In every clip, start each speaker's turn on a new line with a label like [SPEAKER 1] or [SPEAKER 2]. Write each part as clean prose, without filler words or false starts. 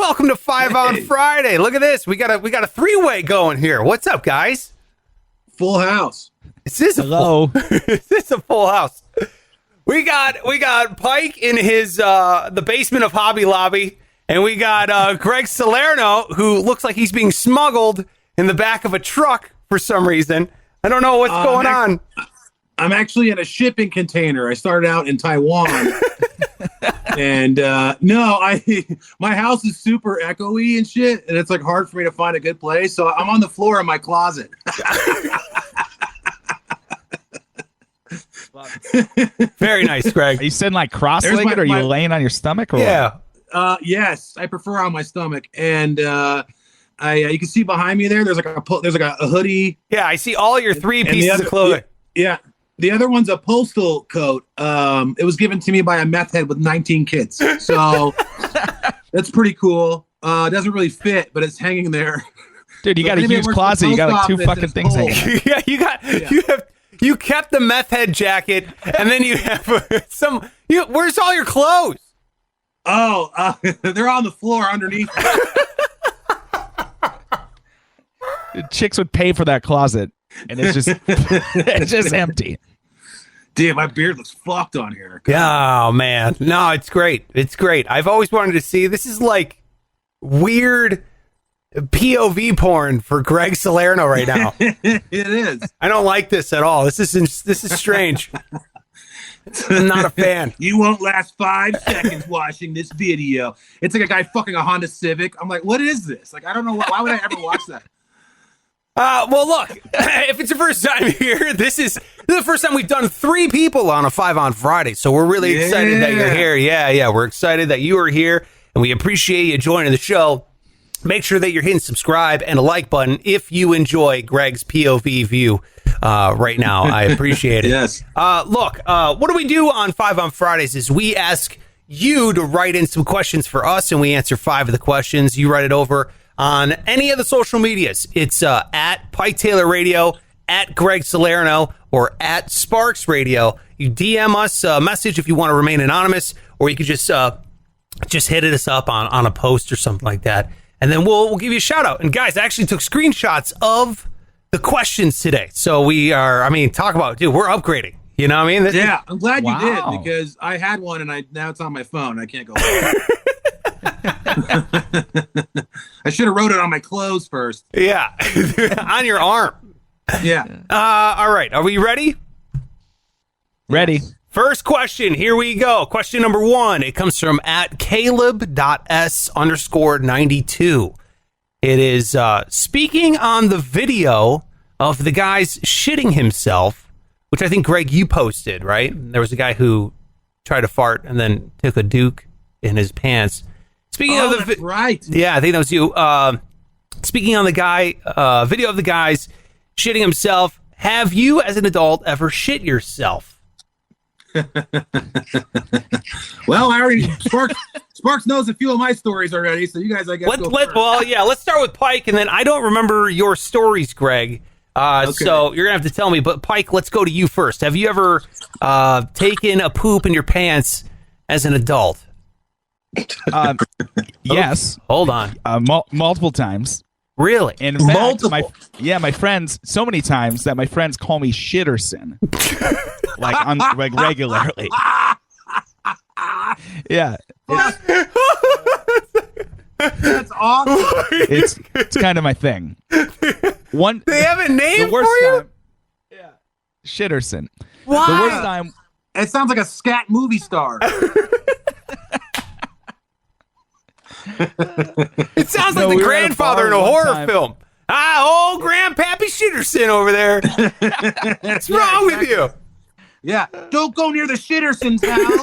[SPEAKER 1] welcome to Five on Friday. Look at this. We got a three-way going here. What's up, guys?
[SPEAKER 2] Full house.
[SPEAKER 1] Is this
[SPEAKER 3] Hello.
[SPEAKER 1] Is this a full house? We got Pike in his the basement of Hobby Lobby, and we got Greg Salerno, who looks like he's being smuggled in the back of a truck for some reason. I don't know what's going on.
[SPEAKER 2] I'm actually in a shipping container. I started out in Taiwan. And my house is super echoey and shit, and it's like hard for me to find a good place. So I'm on the floor in my closet.
[SPEAKER 1] Very nice, Greg.
[SPEAKER 3] Are you sitting like cross-legged, or are you laying on your stomach? Or
[SPEAKER 1] yeah.
[SPEAKER 2] Yes, I prefer on my stomach. And you can see behind me there's like a hoodie.
[SPEAKER 1] Yeah, I see all your three pieces of clothing.
[SPEAKER 2] Yeah. The other one's a postal coat. It was given to me by a meth head with 19 kids. So that's pretty cool. It doesn't really fit, but it's hanging there.
[SPEAKER 3] Dude, you got a huge closet. You got like two fucking things hanging.
[SPEAKER 1] Yeah, you kept the meth head jacket, and then you have where's all your clothes?
[SPEAKER 2] Oh, they're on the floor underneath.
[SPEAKER 3] Chicks would pay for that closet, and it's just empty.
[SPEAKER 2] Damn, my beard looks fucked on here.
[SPEAKER 1] Oh, man. No, it's great. It's great. I've always wanted to see. This is like weird POV porn for Greg Salerno right now.
[SPEAKER 2] It is.
[SPEAKER 1] I don't like this at all. This is strange. I'm not a fan.
[SPEAKER 2] You won't last 5 seconds watching this video. It's like a guy fucking a Honda Civic. I'm like, what is this? Like, I don't know. Why would I ever watch that?
[SPEAKER 1] Well, look, if it's your first time here, this is the first time we've done 3 people on a 5 on Friday. So we're really excited that you're here. Yeah. We're excited that you are here, and we appreciate you joining the show. Make sure that you're hitting subscribe and a like button if you enjoy Greg's POV view right now. I appreciate it.
[SPEAKER 2] Yes.
[SPEAKER 1] Look, what do we do on 5 on Fridays is we ask you to write in some questions for us, and we answer 5 of the questions. You write it over on any of the social medias. It's at Pike Taylor Radio, at Greg Salerno, or at Sparks Radio. You DM us a message if you want to remain anonymous, or you could just hit us up on a post or something like that, and then we'll give you a shout out. And guys, I actually took screenshots of the questions today, so we are. Talk about, dude, we're upgrading. You know what I mean?
[SPEAKER 2] Yeah, I'm glad you did, because I had one and now it's on my phone. I can't go. I should have wrote it on my clothes first.
[SPEAKER 1] Yeah, on your arm.
[SPEAKER 2] Yeah.
[SPEAKER 1] All right. Are we ready?
[SPEAKER 3] Ready.
[SPEAKER 2] Yes.
[SPEAKER 1] First question. Here we go. Question number 1. It comes from at Caleb.S_92. It is speaking on the video of the guy's shitting himself, which I think, Greg, you posted, right? There was a guy who tried to fart and then took a duke in his pants. Speaking of
[SPEAKER 2] that's right.
[SPEAKER 1] Yeah, I think that was you. Speaking on the guy, video of the guy's shitting himself, have you as an adult ever shit yourself?
[SPEAKER 2] Well, I already Sparks knows a few of my stories already, so you guys, I guess.
[SPEAKER 1] Let's start with Pike, and then I don't remember your stories, Greg.
[SPEAKER 2] Okay.
[SPEAKER 1] So you're gonna have to tell me. But Pike, let's go to you first. Have you ever taken a poop in your pants as an adult?
[SPEAKER 3] Yes.
[SPEAKER 1] Hold on.
[SPEAKER 3] Multiple times.
[SPEAKER 1] Really?
[SPEAKER 3] And in fact, my friends, so many times that my friends call me Shitterson, like regularly. Yeah,
[SPEAKER 2] that's awesome.
[SPEAKER 3] It's kind of my thing.
[SPEAKER 1] They have a name for you?
[SPEAKER 3] Time, yeah, Shitterson.
[SPEAKER 1] Why?
[SPEAKER 3] The worst time.
[SPEAKER 2] It sounds like a scat movie star.
[SPEAKER 1] It sounds like the grandfather in a horror film. Old Grandpappy Shitterson over there. What's wrong with you?
[SPEAKER 2] Yeah, don't go near the Shitterson's house.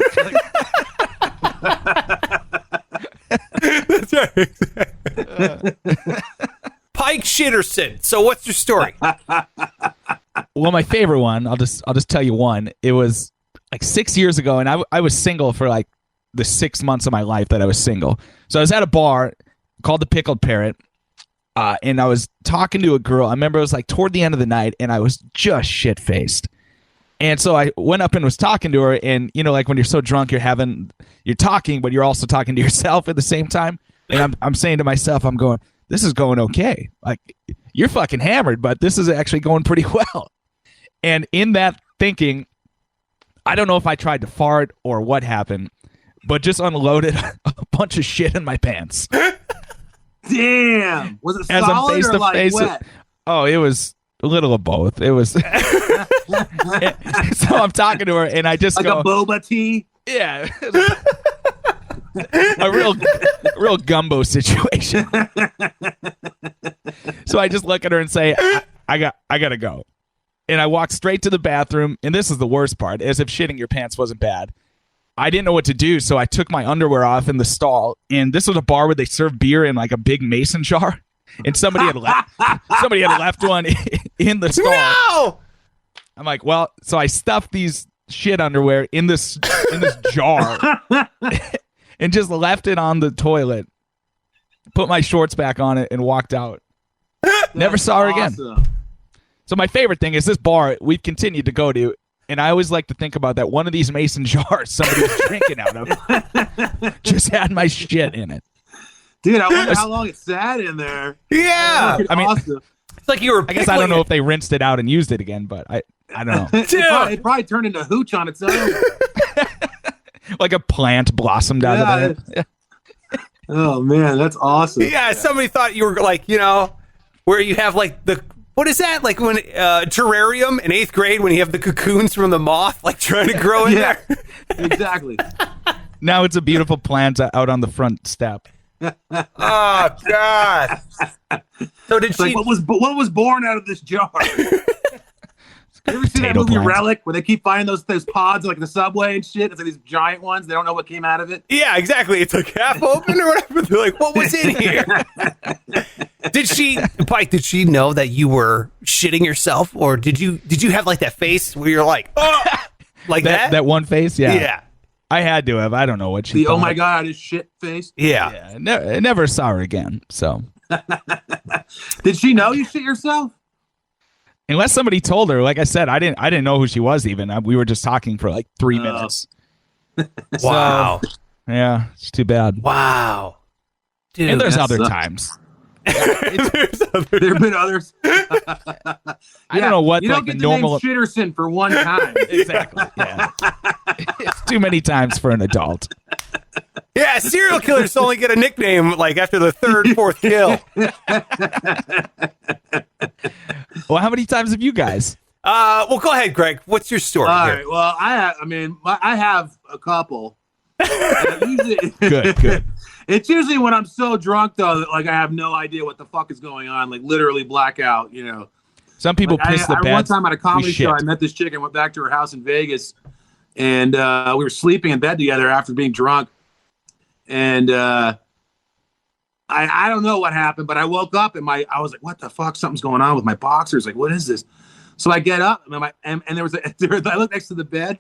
[SPEAKER 1] That's right. Pike Shitterson. So what's your story?
[SPEAKER 3] Well, my favorite one, I'll just tell you one. It was like 6 years ago, and I was single for like the 6 months of my life that I was single. So I was at a bar called the Pickled Parrot, and I was talking to a girl. I remember it was like toward the end of the night, and I was just shit-faced. And so I went up and was talking to her, and like when you're so drunk, you're talking, but you're also talking to yourself at the same time. And I'm saying to myself, I'm going, this is going okay. Like, you're fucking hammered, but this is actually going pretty well. And in that thinking, I don't know if I tried to fart or what happened, but just unloaded a bunch of shit in my pants.
[SPEAKER 2] Damn. Was it
[SPEAKER 3] As I'm
[SPEAKER 2] solid
[SPEAKER 3] face
[SPEAKER 2] or
[SPEAKER 3] to
[SPEAKER 2] like
[SPEAKER 3] face.
[SPEAKER 2] wet?
[SPEAKER 3] Oh, it was a little of both. It was. So I'm talking to her, and I just
[SPEAKER 2] Like
[SPEAKER 3] go,
[SPEAKER 2] a boba tea?
[SPEAKER 3] yeah, a real gumbo situation. So I just look at her and say, I gotta go. And I walk straight to the bathroom, and this is the worst part, as if shitting your pants wasn't bad. I didn't know what to do, so I took my underwear off in the stall, and this was a bar where they serve beer in like a big mason jar, and somebody had left one in the stall.
[SPEAKER 1] No!
[SPEAKER 3] I'm like, well, so I stuffed these shit underwear in this jar and just left it on the toilet, put my shorts back on it, and walked out. Never saw her again. So my favorite thing is this bar we've continued to go to, and I always like to think about that one of these mason jars somebody was drinking out of just had my shit in it.
[SPEAKER 2] Dude, I wonder how long it sat in there.
[SPEAKER 1] Yeah.
[SPEAKER 3] I mean,
[SPEAKER 2] Awesome.
[SPEAKER 1] It's like you were
[SPEAKER 3] I guess I don't know if they rinsed it out and used it again, but I don't know.
[SPEAKER 2] It probably turned into hooch on its own.
[SPEAKER 3] Like a plant blossomed out of there.
[SPEAKER 2] Oh, man, that's awesome.
[SPEAKER 1] Yeah, somebody thought you were like, where you have like what is that? Like when terrarium in 8th grade when you have the cocoons from the moth like trying to grow in
[SPEAKER 2] Yeah.
[SPEAKER 1] there.
[SPEAKER 2] Exactly.
[SPEAKER 3] Now it's a beautiful plant out on the front step.
[SPEAKER 1] Oh God! So did
[SPEAKER 2] It's
[SPEAKER 1] she?
[SPEAKER 2] like, what was born out of this jar? You ever seen that
[SPEAKER 3] Potato
[SPEAKER 2] movie
[SPEAKER 3] plants.
[SPEAKER 2] Relic where they keep finding those pods like the subway and shit? It's like these giant ones. They don't know what came out of it.
[SPEAKER 1] Yeah, exactly. It's like half open or whatever. They're like, what was in here? Pike? Did she know that you were shitting yourself, or did you have like that face where you're like, oh, like that?
[SPEAKER 3] That one face, yeah.
[SPEAKER 1] Yeah.
[SPEAKER 3] I had to have. I don't know what she
[SPEAKER 2] The
[SPEAKER 3] thought.
[SPEAKER 2] oh my god, his shit face.
[SPEAKER 1] Yeah.
[SPEAKER 3] Yeah, never saw her again. So
[SPEAKER 2] Did she know you shit yourself?
[SPEAKER 3] unless somebody told her, like I said, I didn't know who she was even. We were just talking for like 3 minutes.
[SPEAKER 1] Wow.
[SPEAKER 3] Yeah, it's too bad.
[SPEAKER 1] Wow. Dude,
[SPEAKER 3] And there's
[SPEAKER 2] that
[SPEAKER 3] other
[SPEAKER 2] sucks.
[SPEAKER 3] times.
[SPEAKER 2] There have been others.
[SPEAKER 3] I don't know what
[SPEAKER 2] you
[SPEAKER 3] like
[SPEAKER 2] don't get
[SPEAKER 3] a
[SPEAKER 2] the
[SPEAKER 3] normal
[SPEAKER 2] name Shitterson for one time.
[SPEAKER 3] exactly. Yeah, it's too many times for an adult.
[SPEAKER 1] Yeah, serial killers only get a nickname like after the 3rd, 4th kill.
[SPEAKER 3] Well, how many times have you guys?
[SPEAKER 1] Well, go ahead, Greg. What's your story?
[SPEAKER 2] All
[SPEAKER 1] here?
[SPEAKER 2] right. Well, I have a couple. Usually,
[SPEAKER 3] Good.
[SPEAKER 2] It's usually when I'm so drunk though that like I have no idea what the fuck is going on, like literally blackout.
[SPEAKER 3] Some people
[SPEAKER 2] Like,
[SPEAKER 3] piss the bed.
[SPEAKER 2] One time at a comedy show,
[SPEAKER 3] shit.
[SPEAKER 2] I met this chick and went back to her house in Vegas, and we were sleeping in bed together after being drunk, and I don't know what happened, but I woke up and I was like, what the fuck? Something's going on with my boxers. Like, what is this? So I get up and there was I look next to the bed.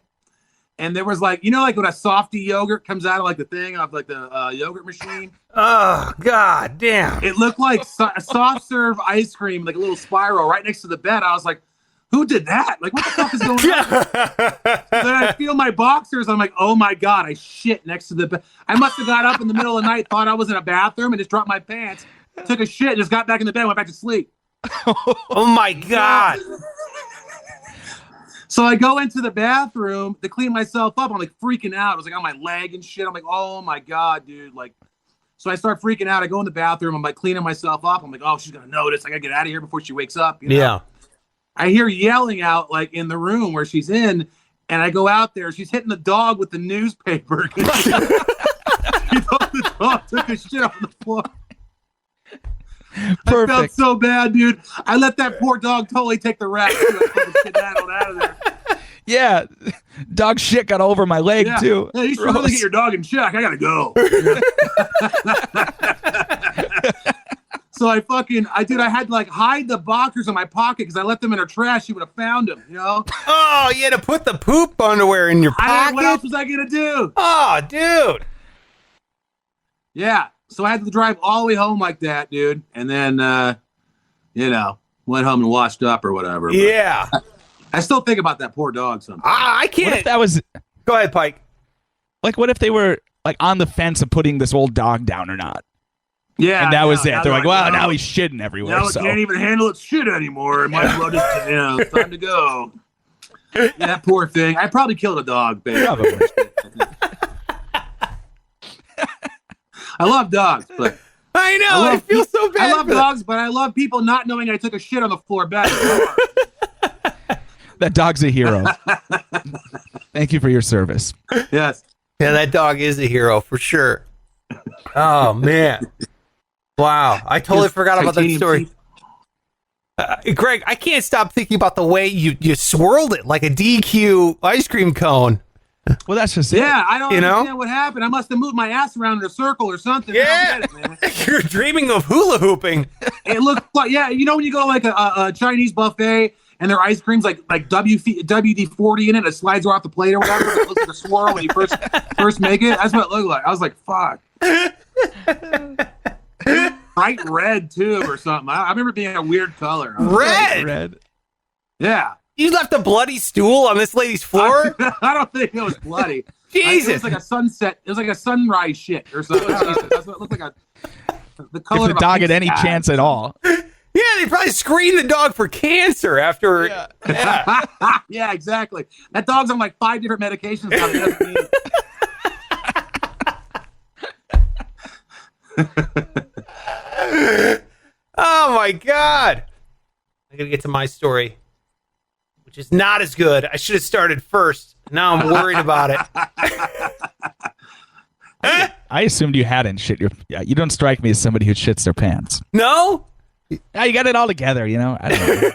[SPEAKER 2] And there was like, like when a softy yogurt comes out of like the thing off like the yogurt machine.
[SPEAKER 1] Oh, God damn.
[SPEAKER 2] It looked like a soft serve ice cream, like a little spiral right next to the bed. I was like, who did that? Like, what the fuck is going on? Then I feel my boxers. I'm like, oh my God, I shit next to the bed. I must have got up in the middle of the night, thought I was in a bathroom and just dropped my pants, took a shit, just got back in the bed, went back to sleep.
[SPEAKER 1] Oh, my God.
[SPEAKER 2] So I go into the bathroom to clean myself up. I'm like freaking out. I was like on my leg and shit. I'm like, oh my God, dude. Like, so I start freaking out. I go in the bathroom. I'm like cleaning myself up. I'm like, oh, she's going to notice. I got to get out of here before she wakes up.
[SPEAKER 1] Yeah.
[SPEAKER 2] I hear yelling out like in the room where she's in. And I go out there. She's hitting the dog with the newspaper. The dog took a shit on the floor.
[SPEAKER 3] Perfect.
[SPEAKER 2] I felt so bad, dude. I let that poor dog totally take the rap. Too. I fucking skedaddled out of there.
[SPEAKER 3] Yeah, dog shit got over my leg too.
[SPEAKER 2] Yeah, you should really get your dog in check. I gotta go. So I had to like hide the boxers in my pocket because I left them in her trash. She would have found them,
[SPEAKER 1] Oh, you had to put the poop underwear in your pocket?
[SPEAKER 2] What else was I gonna do?
[SPEAKER 1] Oh, dude.
[SPEAKER 2] Yeah. So I had to drive all the way home like that, dude. And then, went home and washed up or whatever. But
[SPEAKER 1] Yeah.
[SPEAKER 2] I still think about that poor dog sometimes.
[SPEAKER 1] I
[SPEAKER 3] What
[SPEAKER 1] can't.
[SPEAKER 3] if that was
[SPEAKER 1] Go ahead, Pike.
[SPEAKER 3] like? What if they were like on the fence of putting this old dog down or not?
[SPEAKER 2] Yeah.
[SPEAKER 3] And that was it.
[SPEAKER 2] now
[SPEAKER 3] They're like,
[SPEAKER 2] well,
[SPEAKER 3] now he's shitting everywhere.
[SPEAKER 2] now it
[SPEAKER 3] So
[SPEAKER 2] can't even handle its shit anymore. It might as well just, it's time to go. Yeah, that poor thing. I probably killed a dog, baby.
[SPEAKER 3] Probably.
[SPEAKER 2] I love dogs, but
[SPEAKER 1] I know. I feel so bad.
[SPEAKER 2] I love dogs, but I love people not knowing I took a shit on the floor back.
[SPEAKER 3] That dog's a hero. Thank you for your service.
[SPEAKER 2] Yes.
[SPEAKER 1] Yeah, that dog is a hero for sure. Oh man. Wow. I totally forgot about that
[SPEAKER 2] Titanium
[SPEAKER 1] story.
[SPEAKER 2] teeth.
[SPEAKER 1] Greg, I can't stop thinking about the way you swirled it like a DQ ice cream cone.
[SPEAKER 3] Well, that's just it.
[SPEAKER 2] Yeah, I don't
[SPEAKER 1] You know?
[SPEAKER 2] understand what happened. I must have moved my ass around in a circle or something.
[SPEAKER 1] Yeah.
[SPEAKER 2] I don't get it, man.
[SPEAKER 1] You're dreaming of hula hooping.
[SPEAKER 2] It looked like, when you go like a Chinese buffet and their ice cream's like WD-40 in it, it slides off the plate or whatever. It looks like a swirl when you first make it. That's what it looked like. I was like, fuck. Bright red too, or something. I remember being a weird color.
[SPEAKER 1] Red.
[SPEAKER 2] Yeah.
[SPEAKER 1] You left a bloody stool on this lady's floor?
[SPEAKER 2] I don't think it was bloody.
[SPEAKER 1] Jesus.
[SPEAKER 2] It was like a sunset. It was like a sunrise shit or something. That's what it looked like. The color
[SPEAKER 3] If the
[SPEAKER 2] of a
[SPEAKER 3] dog
[SPEAKER 2] pink
[SPEAKER 3] had any
[SPEAKER 2] sky.
[SPEAKER 3] chance at all.
[SPEAKER 1] Yeah, they probably screened the dog for cancer after. Yeah.
[SPEAKER 2] Yeah, exactly. That dog's on like 5 different medications now. It doesn't need-
[SPEAKER 1] Oh my God. I gotta get to my story, which is not as good. I should have started first. Now I'm worried about it.
[SPEAKER 3] I assumed you hadn't shit your. Yeah, you don't strike me as somebody who shits their pants.
[SPEAKER 1] No?
[SPEAKER 3] Yeah, you got it all together, you know. I don't know.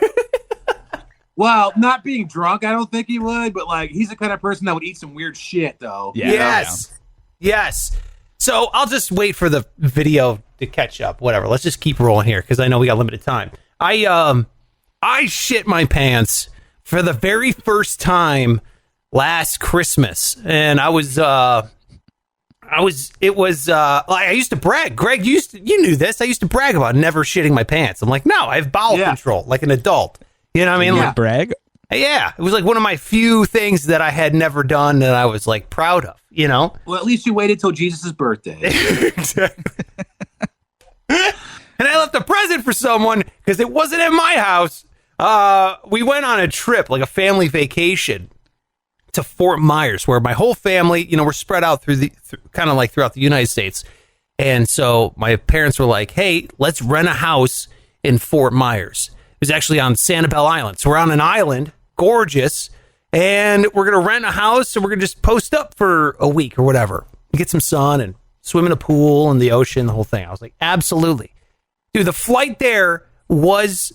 [SPEAKER 2] Well, not being drunk, I don't think he would, but like he's the kind of person that would eat some weird shit though.
[SPEAKER 3] Yeah,
[SPEAKER 1] Yes. Yes. So I'll just wait for the video to catch up. Whatever. Let's just keep rolling here because I know we got limited time. I shit my pants for the very first time last Christmas, and I used to brag. Greg, you knew this. I used to brag about never shitting my pants. I'm like, no, I have bowel control like an adult. You know what I mean?
[SPEAKER 3] You
[SPEAKER 1] Like,
[SPEAKER 3] brag.
[SPEAKER 1] yeah, it was like one of my few things that I had never done that I was like proud of, you know?
[SPEAKER 2] Well, at least you waited till Jesus' birthday.
[SPEAKER 1] Exactly. And I left a present for someone because it wasn't at my house. We went on a trip, like a family vacation to Fort Myers, where my whole family, we're spread out kind of like throughout the United States. And so my parents were like, hey, let's rent a house in Fort Myers. It was actually on Sanibel Island. So we're on an island, gorgeous, and we're going to rent a house and we're going to just post up for a week or whatever, get some sun and swim in a pool and the ocean, the whole thing. I was like, absolutely. Dude, the flight there was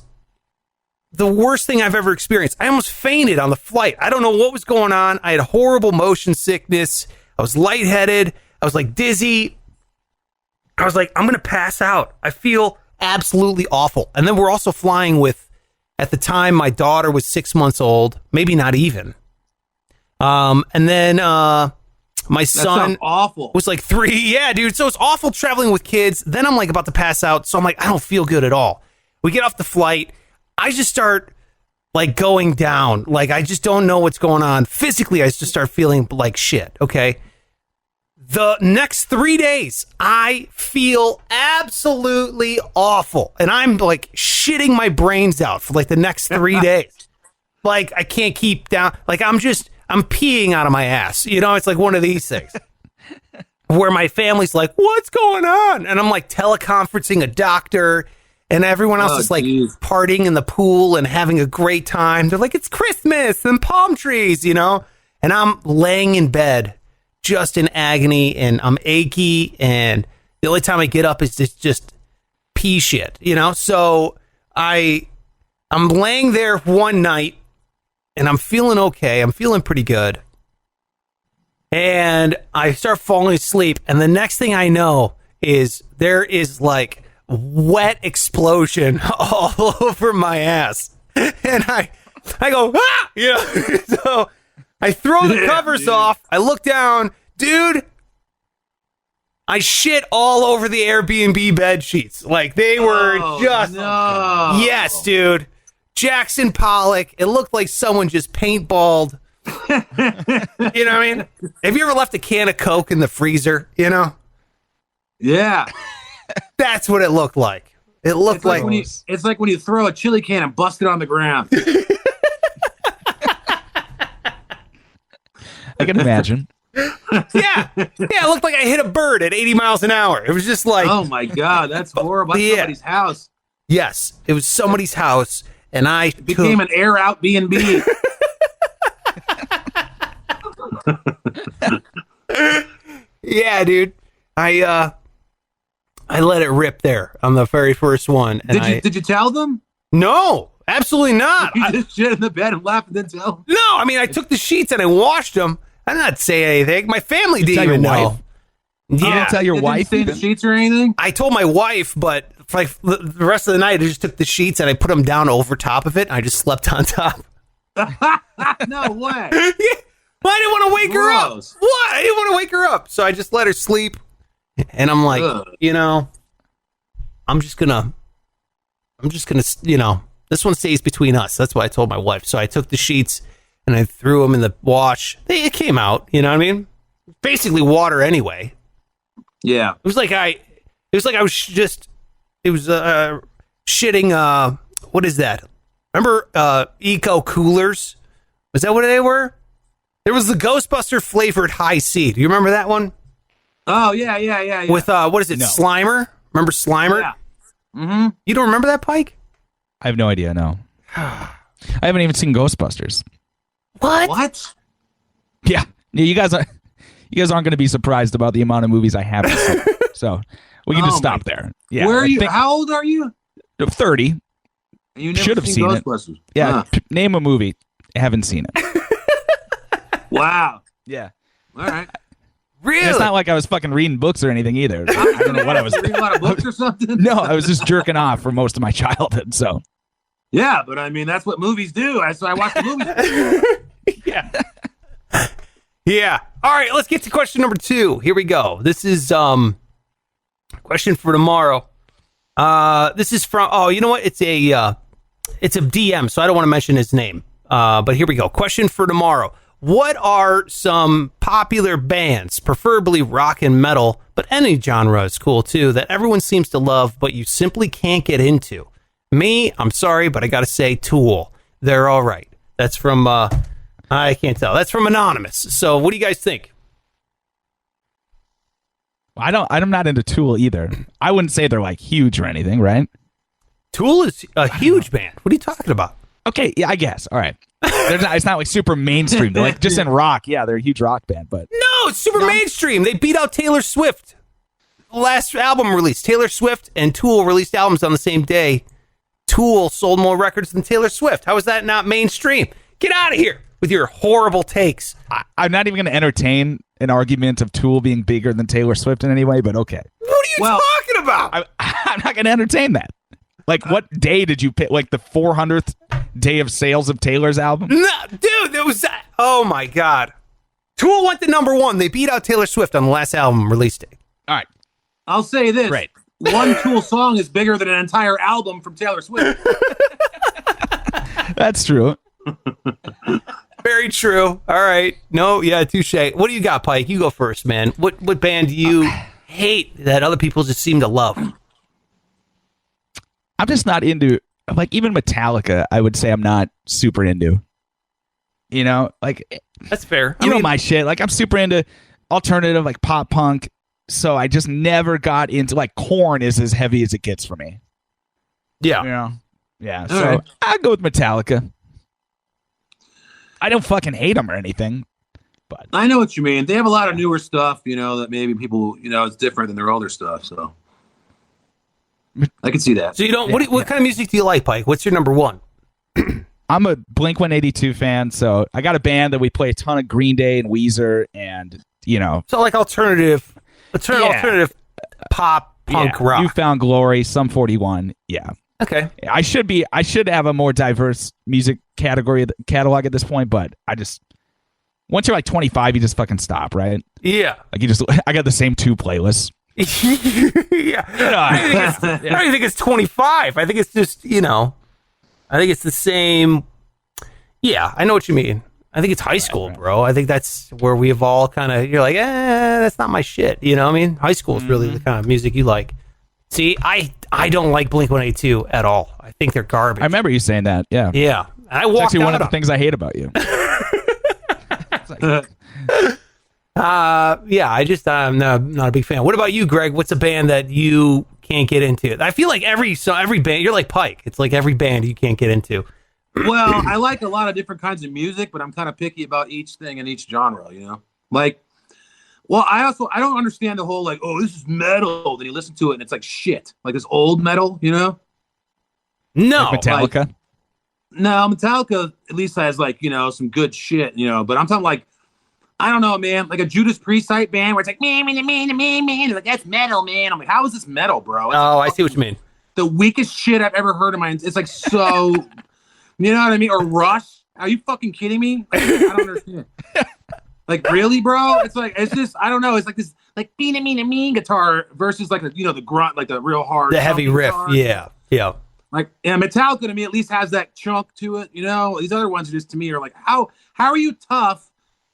[SPEAKER 1] the worst thing I've ever experienced. I almost fainted on the flight. I don't know what was going on. I had horrible motion sickness. I was lightheaded. I was like dizzy. I was like, I'm going to pass out. I feel absolutely awful. And then we're also flying with, at the time, my daughter was 6 months old, maybe not even. And then my son
[SPEAKER 2] awful.
[SPEAKER 1] was like 3. Yeah, dude. So it's awful traveling with kids. Then I'm like about to pass out. So I'm like, I don't feel good at all. We get off the flight. I just start like going down. Like I just don't know what's going on. Physically, I just start feeling like shit. Okay. The next 3 days, I feel absolutely awful. And I'm like shitting my brains out for like the next 3 days. Like I can't keep down. Like I'm peeing out of my ass. It's like one of these things where my family's like, what's going on? And I'm like teleconferencing a doctor and everyone else is like partying in the pool and having a great time. They're like, it's Christmas and palm trees, And I'm laying in bed just in agony and I'm achy. And the only time I get up is just pee shit, So I'm laying there one night and I'm feeling okay. I'm feeling pretty good. And I start falling asleep. And the next thing I know is there is like wet explosion all over my ass. And I go, ah! So I throw the covers off. I look down. Dude, I shit all over the Airbnb bed sheets. Like they were
[SPEAKER 2] No.
[SPEAKER 1] Yes, dude. Jackson Pollock. It looked like someone just paintballed. You know what I mean? Have you ever left a can of Coke in the freezer?
[SPEAKER 2] Yeah.
[SPEAKER 1] That's what it looked like. It looked
[SPEAKER 2] It's like when you throw a chili can and bust it on the ground.
[SPEAKER 3] I can imagine.
[SPEAKER 1] Yeah, it looked like I hit a bird at 80 miles an hour. It was just like,
[SPEAKER 2] Oh my God, that's horrible. That's somebody's house.
[SPEAKER 1] Yes, it was somebody's house, and I
[SPEAKER 2] Became an air out B&B.
[SPEAKER 1] Yeah, dude. I let it rip there on the very first one. And
[SPEAKER 2] Did you tell them?
[SPEAKER 1] No, absolutely not.
[SPEAKER 2] You just shit in the bed and laughed and then tell them?
[SPEAKER 1] No, I mean, I took the sheets and I washed them. I did not say anything. My family
[SPEAKER 3] Tell
[SPEAKER 1] didn't
[SPEAKER 3] your
[SPEAKER 1] even know.
[SPEAKER 3] wife?
[SPEAKER 1] Yeah,
[SPEAKER 3] Tell your
[SPEAKER 2] Didn't
[SPEAKER 3] wife
[SPEAKER 2] see the
[SPEAKER 3] even?
[SPEAKER 2] sheets or anything?
[SPEAKER 1] I told my wife, but for like the rest of the night, I just took the sheets and I put them down over top of it. And I just slept on top.
[SPEAKER 2] No way.
[SPEAKER 1] Yeah. Well, I didn't want to wake her up.
[SPEAKER 2] Gross.
[SPEAKER 1] What? I didn't want to wake her up. So I just let her sleep. And I'm like,
[SPEAKER 2] Ugh.
[SPEAKER 1] I'm just gonna, this one stays between us. That's what I told my wife. So I took the sheets and I threw them in the wash. It came out, you know what I mean? Basically water anyway.
[SPEAKER 2] Yeah.
[SPEAKER 1] It was like I was shitting, what is that? Remember Eco Coolers? Was that what they were? There was the Ghostbuster flavored high C. Do you remember that one?
[SPEAKER 2] Oh, yeah.
[SPEAKER 1] With, what is it,
[SPEAKER 3] No.
[SPEAKER 1] Slimer? Remember Slimer?
[SPEAKER 2] Yeah. Mm-hmm.
[SPEAKER 1] You don't remember that, Pike?
[SPEAKER 3] I have no idea. No, I haven't even seen Ghostbusters.
[SPEAKER 2] What?
[SPEAKER 3] Yeah, you guys aren't going to be surprised about the amount of movies I haven't seen. So we can just
[SPEAKER 2] Oh
[SPEAKER 3] stop there. Yeah,
[SPEAKER 2] Where are
[SPEAKER 3] I
[SPEAKER 2] you?
[SPEAKER 3] think-
[SPEAKER 2] How old are you?
[SPEAKER 3] 30.
[SPEAKER 2] You never
[SPEAKER 3] Should have seen it.
[SPEAKER 2] Ghostbusters.
[SPEAKER 3] Yeah,
[SPEAKER 2] Huh.
[SPEAKER 3] name a movie. I haven't seen it.
[SPEAKER 2] Wow.
[SPEAKER 3] Yeah.
[SPEAKER 2] All right.
[SPEAKER 1] Really?
[SPEAKER 3] And it's not like I was fucking reading books or anything either. I don't know what I was.
[SPEAKER 2] Reading a lot of books or something?
[SPEAKER 3] No, I was just jerking off for most of my childhood. So
[SPEAKER 2] Yeah, but I mean, that's what movies do. So I watch the movies.
[SPEAKER 1] Yeah. Yeah. All right, let's get to question number 2. Here we go. This is question for tomorrow. This is from you know what? It's a DM, so I don't want to mention his name. But here we go. Question for tomorrow. What are some popular bands, preferably rock and metal, but any genre is cool too, that everyone seems to love, but you simply can't get into? Me, I'm sorry, but I got to say Tool. They're all right. That's from, I can't tell. That's from Anonymous. So what do you guys think?
[SPEAKER 3] I'm not into Tool either. I wouldn't say they're like huge or anything, right?
[SPEAKER 1] Tool is a huge band. What are you talking about?
[SPEAKER 3] Okay, yeah, I guess. All right. It's not like super mainstream. They're like just in rock. Yeah, they're a huge rock band, but
[SPEAKER 1] No, it's super mainstream. They beat out Taylor Swift. Last album released. Taylor Swift and Tool released albums on the same day. Tool sold more records than Taylor Swift. How is that not mainstream? Get out of here with your horrible takes.
[SPEAKER 3] I'm not even going to entertain an argument of Tool being bigger than Taylor Swift in any way, but okay.
[SPEAKER 1] What are you talking about?
[SPEAKER 3] I'm not going to entertain that. Like, what day did you pick? Like the 400th day of sales of Taylor's album?
[SPEAKER 1] No, dude, it was. Oh my God. Tool went to number 1. They beat out Taylor Swift on the last album release day.
[SPEAKER 3] All right.
[SPEAKER 2] I'll say this.
[SPEAKER 3] Right.
[SPEAKER 2] One Tool song is bigger than an entire album from Taylor Swift.
[SPEAKER 3] That's true.
[SPEAKER 1] Very true. All right. No, yeah, touche. What do you got, Pike? You go first, man. What band do you hate that other people just seem to love?
[SPEAKER 3] I'm just not into, like, even Metallica, I would say I'm not super into. You know, like,
[SPEAKER 1] That's fair.
[SPEAKER 3] you know my shit. Like, I'm super into alternative, like pop punk. So I just never got into, like, Korn is as heavy as it gets for me.
[SPEAKER 1] Yeah.
[SPEAKER 3] You know? Yeah.
[SPEAKER 2] All
[SPEAKER 3] So
[SPEAKER 2] right.
[SPEAKER 3] I'd go with Metallica. I don't fucking hate them or anything, but
[SPEAKER 2] I know what you mean. They have a lot of newer stuff, that maybe people, it's different than their older stuff. So I can see that.
[SPEAKER 1] So you don't. What kind of music do you like, Pike? What's your number 1?
[SPEAKER 3] I'm a Blink 182 fan. So I got a band that we play a ton of Green Day and Weezer and,
[SPEAKER 1] So like alternative pop, punk, rock.
[SPEAKER 3] You Found Glory, Sum 41. Yeah.
[SPEAKER 1] Okay.
[SPEAKER 3] I should have a more diverse music catalog at this point, but once you're like 25, you just fucking stop, right?
[SPEAKER 1] Yeah.
[SPEAKER 3] Like I got the same 2 playlists.
[SPEAKER 1] Yeah. I don't even think it's 25. I think it's just, I think it's the same. Yeah, I know what you mean. I think it's high school, bro. I think that's where we've all kind of, you're like, that's not my shit. You know what I mean? High school is really the kind of music you like. See, I don't like Blink-182 at all. I think they're garbage.
[SPEAKER 3] I remember you saying that. Yeah.
[SPEAKER 1] Yeah. And I
[SPEAKER 3] It's
[SPEAKER 1] walked
[SPEAKER 3] actually one
[SPEAKER 1] out
[SPEAKER 3] of the
[SPEAKER 1] on-
[SPEAKER 3] things I hate about you. It's like,
[SPEAKER 1] Yeah, I'm not a big fan. What about you, Greg? What's a band that you can't get into? I feel like every band, you're like Pike. It's like every band you can't get into.
[SPEAKER 2] Well, I like a lot of different kinds of music, but I'm kind of picky about each thing in each genre, you know? Like, well, I don't understand the whole, like, oh, this is metal. Then you listen to it and it's like shit. Like this old metal, you know?
[SPEAKER 1] No.
[SPEAKER 3] like Metallica.
[SPEAKER 2] No, Metallica at least has, like, you know, some good shit, you know? But I'm talking like, I don't know, man. Like a Judas Priest type band where it's like, man. Like, that's metal, man. I'm like, how is this metal, bro? It's
[SPEAKER 1] Oh, I see what you mean.
[SPEAKER 2] the weakest shit I've ever heard in my. It's like so, you know what I mean? Or Rush? Are you fucking kidding me? Like, I don't understand. Like, really, bro? It's like, it's just, I don't know. It's like this, like, mean guitar versus like, you know, the grunt, like the real hard,
[SPEAKER 1] The heavy riff.
[SPEAKER 2] guitar.
[SPEAKER 1] Yeah.
[SPEAKER 2] Like, yeah, Metallica to me at least has that chunk to it. You know, these other ones are just to me are like, how are you tough?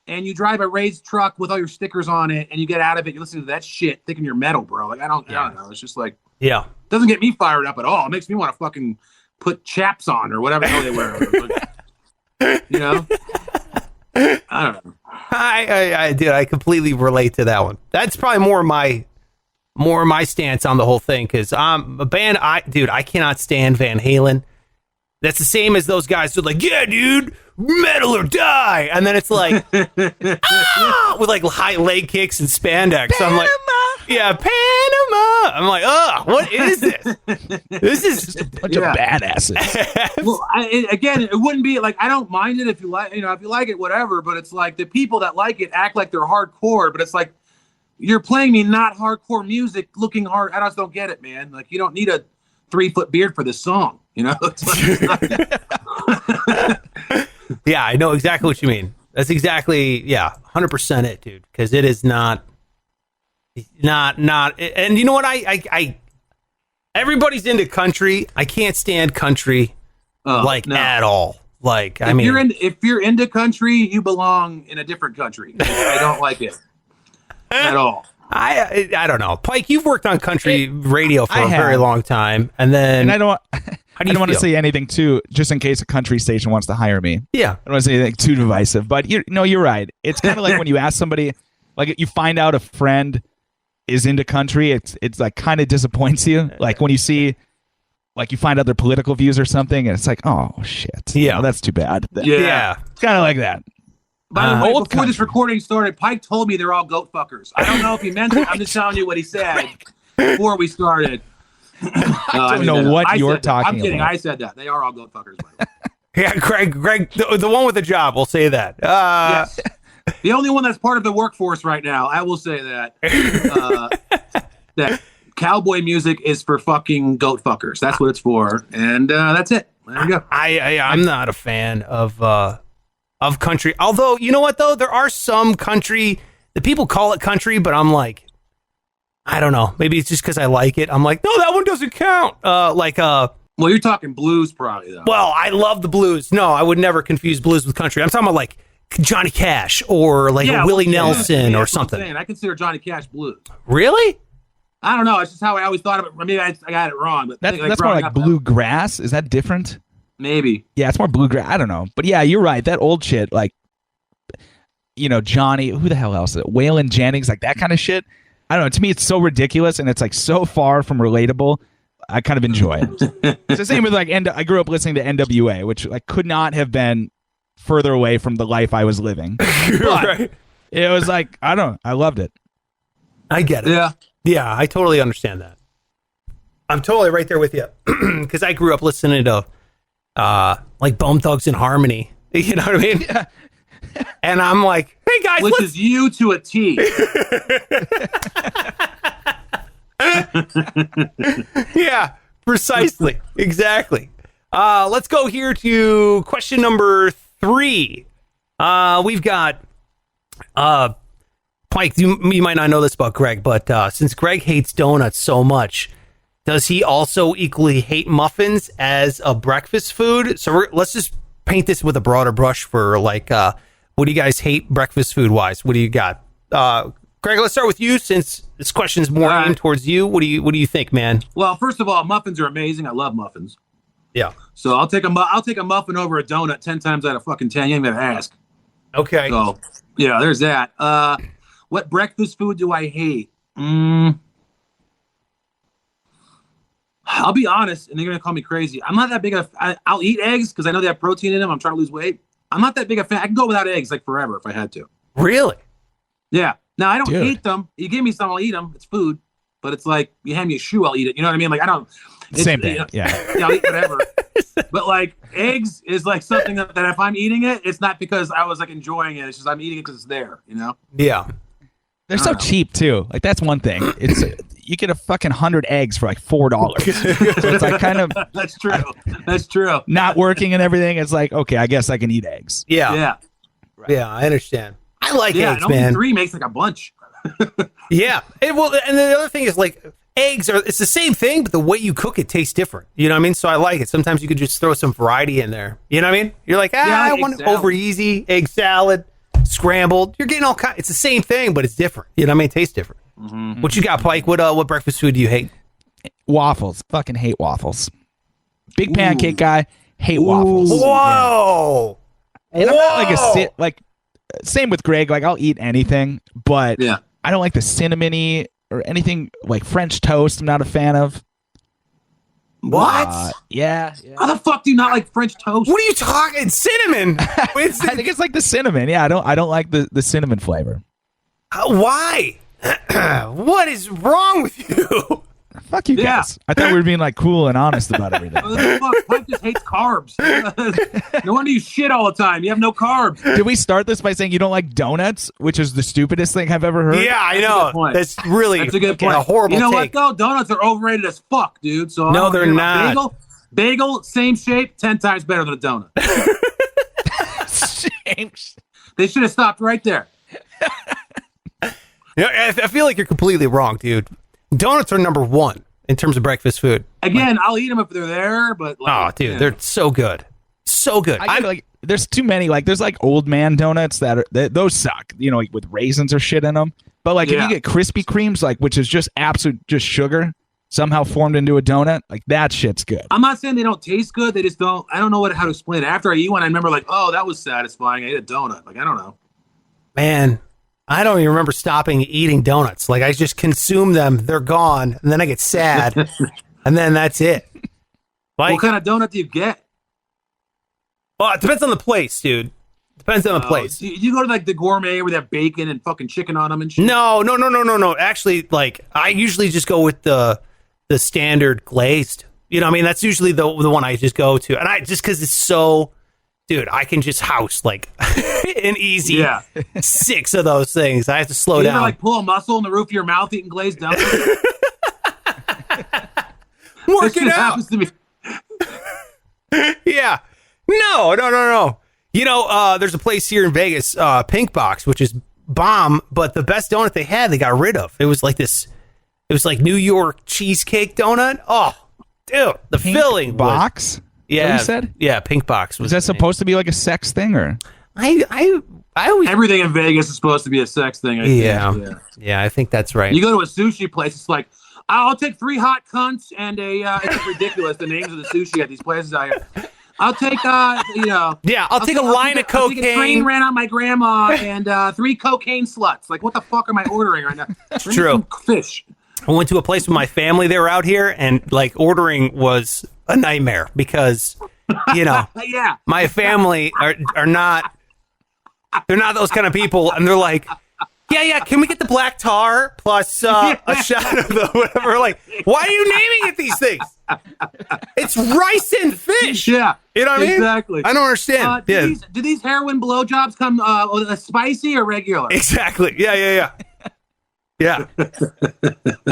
[SPEAKER 2] And you drive a raised truck with all your stickers on it, and you get out of it. You listen to that shit, thinking you're metal, bro. Like I don't know. It's just like,
[SPEAKER 1] Yeah.
[SPEAKER 2] doesn't get me fired up at all. It makes me want to fucking put chaps on or whatever the hell they wear. Like, you know, I don't know.
[SPEAKER 1] I completely relate to that one. That's probably more my stance on the whole thing, because a band I cannot stand Van Halen. That's the same as those guys who are like, yeah, dude, metal or die. And then it's like, with like high leg kicks and spandex. Panama. I'm like, yeah, Panama. I'm like, what is this? This is
[SPEAKER 3] Just a bunch of badasses.
[SPEAKER 2] Well, again, it wouldn't be like, I don't mind it if you like, you know, if you like it, whatever. But it's like the people that like it act like they're hardcore. But it's like, you're playing me not hardcore music, looking hard. I just don't get it, man. Like, you don't need a 3-foot beard for this song. You know, it's like,
[SPEAKER 1] Yeah, I know exactly what you mean. That's exactly 100% it, dude. Because it is not. And you know what? I everybody's into country. I can't stand country
[SPEAKER 2] no.
[SPEAKER 1] at all. Like,
[SPEAKER 2] if you're into country, you belong in a different country. I don't like it at all.
[SPEAKER 1] I don't know. Pike, you've worked on country radio for a very long time, and then
[SPEAKER 3] And I don't want to
[SPEAKER 1] feel?
[SPEAKER 3] say anything too, just in case a country station wants to hire me.
[SPEAKER 1] Yeah.
[SPEAKER 3] I don't want to say anything too divisive, but you're right. It's kind of like when you ask somebody, like you find out a friend is into country, it's like kind of disappoints you. Like when you see, like you find out their political views or something, and it's like, oh shit,
[SPEAKER 1] Yeah.
[SPEAKER 3] that's too bad.
[SPEAKER 1] Yeah.
[SPEAKER 3] It's kind of like that.
[SPEAKER 2] By the way,
[SPEAKER 3] Old
[SPEAKER 2] before this
[SPEAKER 3] country.
[SPEAKER 2] recording started, Pike told me they're all goat fuckers. I don't know if he meant it. I'm just telling you what he said before we started.
[SPEAKER 3] I don't know what you're talking
[SPEAKER 2] I'm kidding.
[SPEAKER 3] about.
[SPEAKER 2] I said that. They are all goat fuckers. By the way.
[SPEAKER 1] Yeah, Greg, the one with the job, we'll say that.
[SPEAKER 2] Yes. The only one that's part of the workforce right now, I will say that. That cowboy music is for fucking goat fuckers. That's what it's for. And that's it. There you go.
[SPEAKER 1] I'm not a fan of country. Although, you know what though? There are some country, the people call it country, but I'm like, I don't know. Maybe it's just because I like it. I'm like, no, that one doesn't count.
[SPEAKER 2] Well, you're talking blues probably, though.
[SPEAKER 1] Well, I love the blues. No, I would never confuse blues with country. I'm talking about like Johnny Cash or like Willie Nelson or
[SPEAKER 2] that's what I'm
[SPEAKER 1] something.
[SPEAKER 2] saying. I consider Johnny Cash blues.
[SPEAKER 1] Really?
[SPEAKER 2] I don't know. It's just how I always thought of it. Maybe I got it wrong. But
[SPEAKER 3] That's more
[SPEAKER 2] growing
[SPEAKER 3] like
[SPEAKER 2] up,
[SPEAKER 3] bluegrass. Is that different?
[SPEAKER 2] Maybe.
[SPEAKER 3] Yeah, it's more bluegrass. I don't know. But yeah, you're right. That old shit, like, Johnny, who the hell else is it? Waylon Jennings, like that kind of shit. I don't know. To me, it's so ridiculous and it's like so far from relatable. I kind of enjoy it. It's the same with like, I grew up listening to NWA, which like could not have been further away from the life I was living. But
[SPEAKER 1] Right.
[SPEAKER 3] it was like, I don't know. I loved it.
[SPEAKER 1] I get it.
[SPEAKER 2] Yeah.
[SPEAKER 1] Yeah, I totally understand that. I'm totally right there with you because I grew up listening to like Bone Thugs and Harmony. You know what I mean?
[SPEAKER 3] Yeah.
[SPEAKER 1] And I'm like, hey guys,
[SPEAKER 2] Which
[SPEAKER 1] let's
[SPEAKER 2] is you to a T.
[SPEAKER 1] yeah, precisely, exactly. Let's go here to question number 3. We've got Pike. You might not know this about Greg, but since Greg hates donuts so much, does he also equally hate muffins as a breakfast food? So let's just paint this with a broader brush for like, what do you guys hate breakfast food wise? What do you got? Greg, let's start with you since this question's more aimed towards you. What do you think, man?
[SPEAKER 2] Well, first of all, muffins are amazing. I love muffins.
[SPEAKER 1] Yeah.
[SPEAKER 2] So I'll take a muffin over a donut 10 times out of fucking 10. You ain't gonna ask.
[SPEAKER 1] Okay.
[SPEAKER 2] So yeah, there's that. What breakfast food do I hate? I'll be honest, and they're gonna call me crazy. I'm not that big of. I'll eat eggs because I know they have protein in them. I'm trying to lose weight. I'm not that big a fan. I can go without eggs like forever if I had to.
[SPEAKER 1] Really?
[SPEAKER 2] Yeah. Now I don't
[SPEAKER 3] Dude.
[SPEAKER 2] hate them. You give me some, I'll eat them. It's food. But it's like you hand me a shoe, I'll eat it. You know what I mean? Like I don't.
[SPEAKER 3] Same thing.
[SPEAKER 2] You know,
[SPEAKER 3] Yeah.
[SPEAKER 2] yeah, I'll eat whatever. But like eggs is like something that if I'm eating it, it's not because I was like enjoying it. It's just I'm eating it because it's there. You know?
[SPEAKER 1] Yeah.
[SPEAKER 3] They're so cheap too. Like that's one thing. It's you get a fucking 100 eggs for like $4. So it's like kind of
[SPEAKER 2] That's true. That's true.
[SPEAKER 3] not working and everything. It's like, okay, I guess I can eat eggs.
[SPEAKER 1] Yeah.
[SPEAKER 2] Yeah.
[SPEAKER 1] Yeah, I understand. I like
[SPEAKER 2] Yeah.
[SPEAKER 1] eggs,
[SPEAKER 2] And only
[SPEAKER 1] man.
[SPEAKER 2] 3 makes like a bunch.
[SPEAKER 1] Yeah. And the other thing is like eggs it's the same thing, but the way you cook it tastes different. You know what I mean? So I like it. Sometimes you could just throw some variety in there. You know what I mean? You're like, I
[SPEAKER 2] like
[SPEAKER 1] want
[SPEAKER 2] egg salad.
[SPEAKER 1] over easy egg salad, scrambled. You're getting all kinds. It's the same thing, but it's different. You know what I mean? It tastes different.
[SPEAKER 2] Mm-hmm.
[SPEAKER 1] What you got, Pike? What breakfast food do you hate?
[SPEAKER 3] Waffles. Fucking hate waffles. Big pancake guy. Hate waffles.
[SPEAKER 1] Whoa.
[SPEAKER 3] And I'm not like same with Greg. Like I'll eat anything, but
[SPEAKER 2] Yeah.
[SPEAKER 3] I don't like the cinnamony or anything like French toast. I'm not a fan of.
[SPEAKER 2] What?
[SPEAKER 3] Yeah.
[SPEAKER 2] How the fuck do you not like French toast?
[SPEAKER 1] What are you talking? Cinnamon. It's,
[SPEAKER 3] I think it's like the cinnamon. Yeah, I don't like the cinnamon flavor.
[SPEAKER 1] why? What is wrong with you?
[SPEAKER 3] Fuck you
[SPEAKER 2] Yeah.
[SPEAKER 3] guys. I thought we were being like cool and honest about everything.
[SPEAKER 2] What the fuck? Pike just hates carbs. No wonder you shit all the time. You have no carbs.
[SPEAKER 3] Did we start this by saying you don't like donuts, which is the stupidest thing I've ever heard?
[SPEAKER 1] Yeah, I
[SPEAKER 2] That's a
[SPEAKER 1] know.
[SPEAKER 2] good point.
[SPEAKER 1] That's really
[SPEAKER 2] That's a good point.
[SPEAKER 1] a horrible
[SPEAKER 2] You know
[SPEAKER 1] take.
[SPEAKER 2] what though? Donuts are overrated as fuck, dude. So I
[SPEAKER 1] No,
[SPEAKER 2] don't
[SPEAKER 1] they're
[SPEAKER 2] care about
[SPEAKER 1] not.
[SPEAKER 2] Bagel, same shape, 10 times better than a donut.
[SPEAKER 3] James.
[SPEAKER 2] They should have stopped right there.
[SPEAKER 1] Yeah, I feel like you're completely wrong, dude. Donuts are number one in terms of breakfast food.
[SPEAKER 2] Again, I'll eat them if they're there, but
[SPEAKER 1] Oh,
[SPEAKER 2] like,
[SPEAKER 1] dude,
[SPEAKER 2] yeah.
[SPEAKER 1] they're so good. So good.
[SPEAKER 3] I get, like there's too many. Like there's like old man donuts those suck. You know, like with raisins or shit in them. But like if
[SPEAKER 2] Yeah.
[SPEAKER 3] you get Krispy Kremes, like which is just absolute just sugar somehow formed into a donut, like that shit's good.
[SPEAKER 2] I'm not saying they don't taste good. They just don't. I don't know how to explain it. After I eat one, I remember like, oh, that was satisfying. I ate a donut. Like I don't know.
[SPEAKER 1] Man, I don't even remember stopping eating donuts. Like I just consume them, they're gone, and then I get sad, and then that's it. Like,
[SPEAKER 2] What kind of donut do you get?
[SPEAKER 1] well, it depends on the place, dude. Depends on the place.
[SPEAKER 2] Do you go to like the gourmet where they have bacon and fucking chicken on them and shit?
[SPEAKER 1] No. Actually, like I usually just go with the standard glazed. You know what I mean? That's usually the one I just go to. And I just because it's so, dude, I can just house like an easy
[SPEAKER 2] Yeah.
[SPEAKER 1] 6 of those things. I have to slow
[SPEAKER 2] You
[SPEAKER 1] down.
[SPEAKER 2] ever like pull a muscle in the roof of your mouth eating glazed donuts?
[SPEAKER 1] Work
[SPEAKER 2] That shit
[SPEAKER 1] it out.
[SPEAKER 2] happens to me.
[SPEAKER 1] Yeah. No. You know, there's a place here in Vegas, Pink Box, which is bomb, but the best donut they had, they got rid of. It was like New York cheesecake donut. Oh, dude, the
[SPEAKER 3] Pink
[SPEAKER 1] filling was,
[SPEAKER 3] box.
[SPEAKER 1] yeah,
[SPEAKER 3] What you said?
[SPEAKER 1] Yeah, Pink Box was.
[SPEAKER 3] Was that supposed to be like a sex thing or?
[SPEAKER 1] I always.
[SPEAKER 2] Everything in Vegas is supposed to be a sex thing. I think.
[SPEAKER 1] Yeah. Yeah, I think that's right.
[SPEAKER 2] You go to a sushi place, it's like, I'll take 3 hot cunts and it's just ridiculous, the names of the sushi at these places out here. I'll take,
[SPEAKER 1] Yeah, I'll take a line of
[SPEAKER 2] I'll take a train
[SPEAKER 1] cocaine.
[SPEAKER 2] ran on my grandma and 3 cocaine sluts. Like, what the fuck am I ordering right now? Bring
[SPEAKER 1] True.
[SPEAKER 2] some fish.
[SPEAKER 1] I went to a place with my family. They were out here, and like ordering was a nightmare because, you know,
[SPEAKER 2] Yeah.
[SPEAKER 1] my family are not. They're not those kind of people, and they're like, yeah. Can we get the black tar plus a shot of the whatever? Like, why are you naming it these things? It's rice and fish.
[SPEAKER 2] Yeah.
[SPEAKER 1] You know what I mean?
[SPEAKER 2] Exactly.
[SPEAKER 1] I don't understand.
[SPEAKER 2] Do these heroin blowjobs come spicy or regular?
[SPEAKER 1] Exactly. Yeah. Yeah.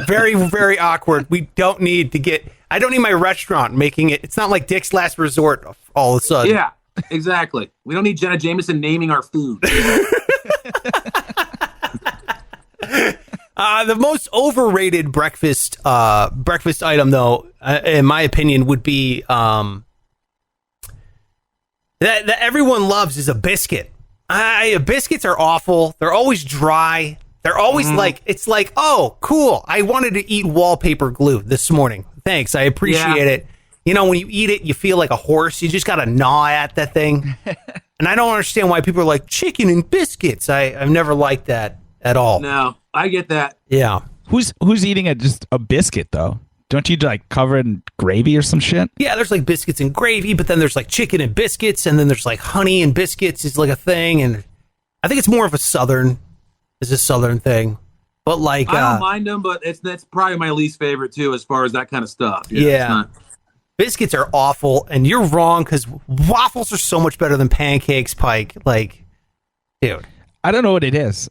[SPEAKER 1] Very, very awkward. We don't need to get. I don't need my restaurant making it. It's not like Dick's Last Resort all of a sudden.
[SPEAKER 2] Yeah, exactly. We don't need Jenna Jameson naming our food.
[SPEAKER 1] The most overrated breakfast item, though, in my opinion, would be that everyone loves is a biscuit. Biscuits are awful. They're always dry. They're always like, it's like, oh, cool. I wanted to eat wallpaper glue this morning. Thanks. I appreciate it. You know, when you eat it, you feel like a horse. You just got to gnaw at that thing. And I don't understand why people are like chicken and biscuits. I've never liked that at all.
[SPEAKER 2] No, I get that.
[SPEAKER 1] Yeah.
[SPEAKER 3] Who's eating just a biscuit though? Don't you like cover it in gravy or some shit?
[SPEAKER 1] Yeah, there's like biscuits and gravy, but then there's like chicken and biscuits, and then there's like honey and biscuits is like a thing, and I think it's more of a southern thing. But like
[SPEAKER 2] I don't mind them, but that's probably my least favorite too, as far as that kind of stuff. Yeah.
[SPEAKER 1] Biscuits are awful, and you're wrong because waffles are so much better than pancakes, Pike. Like, dude.
[SPEAKER 3] I don't know what it is.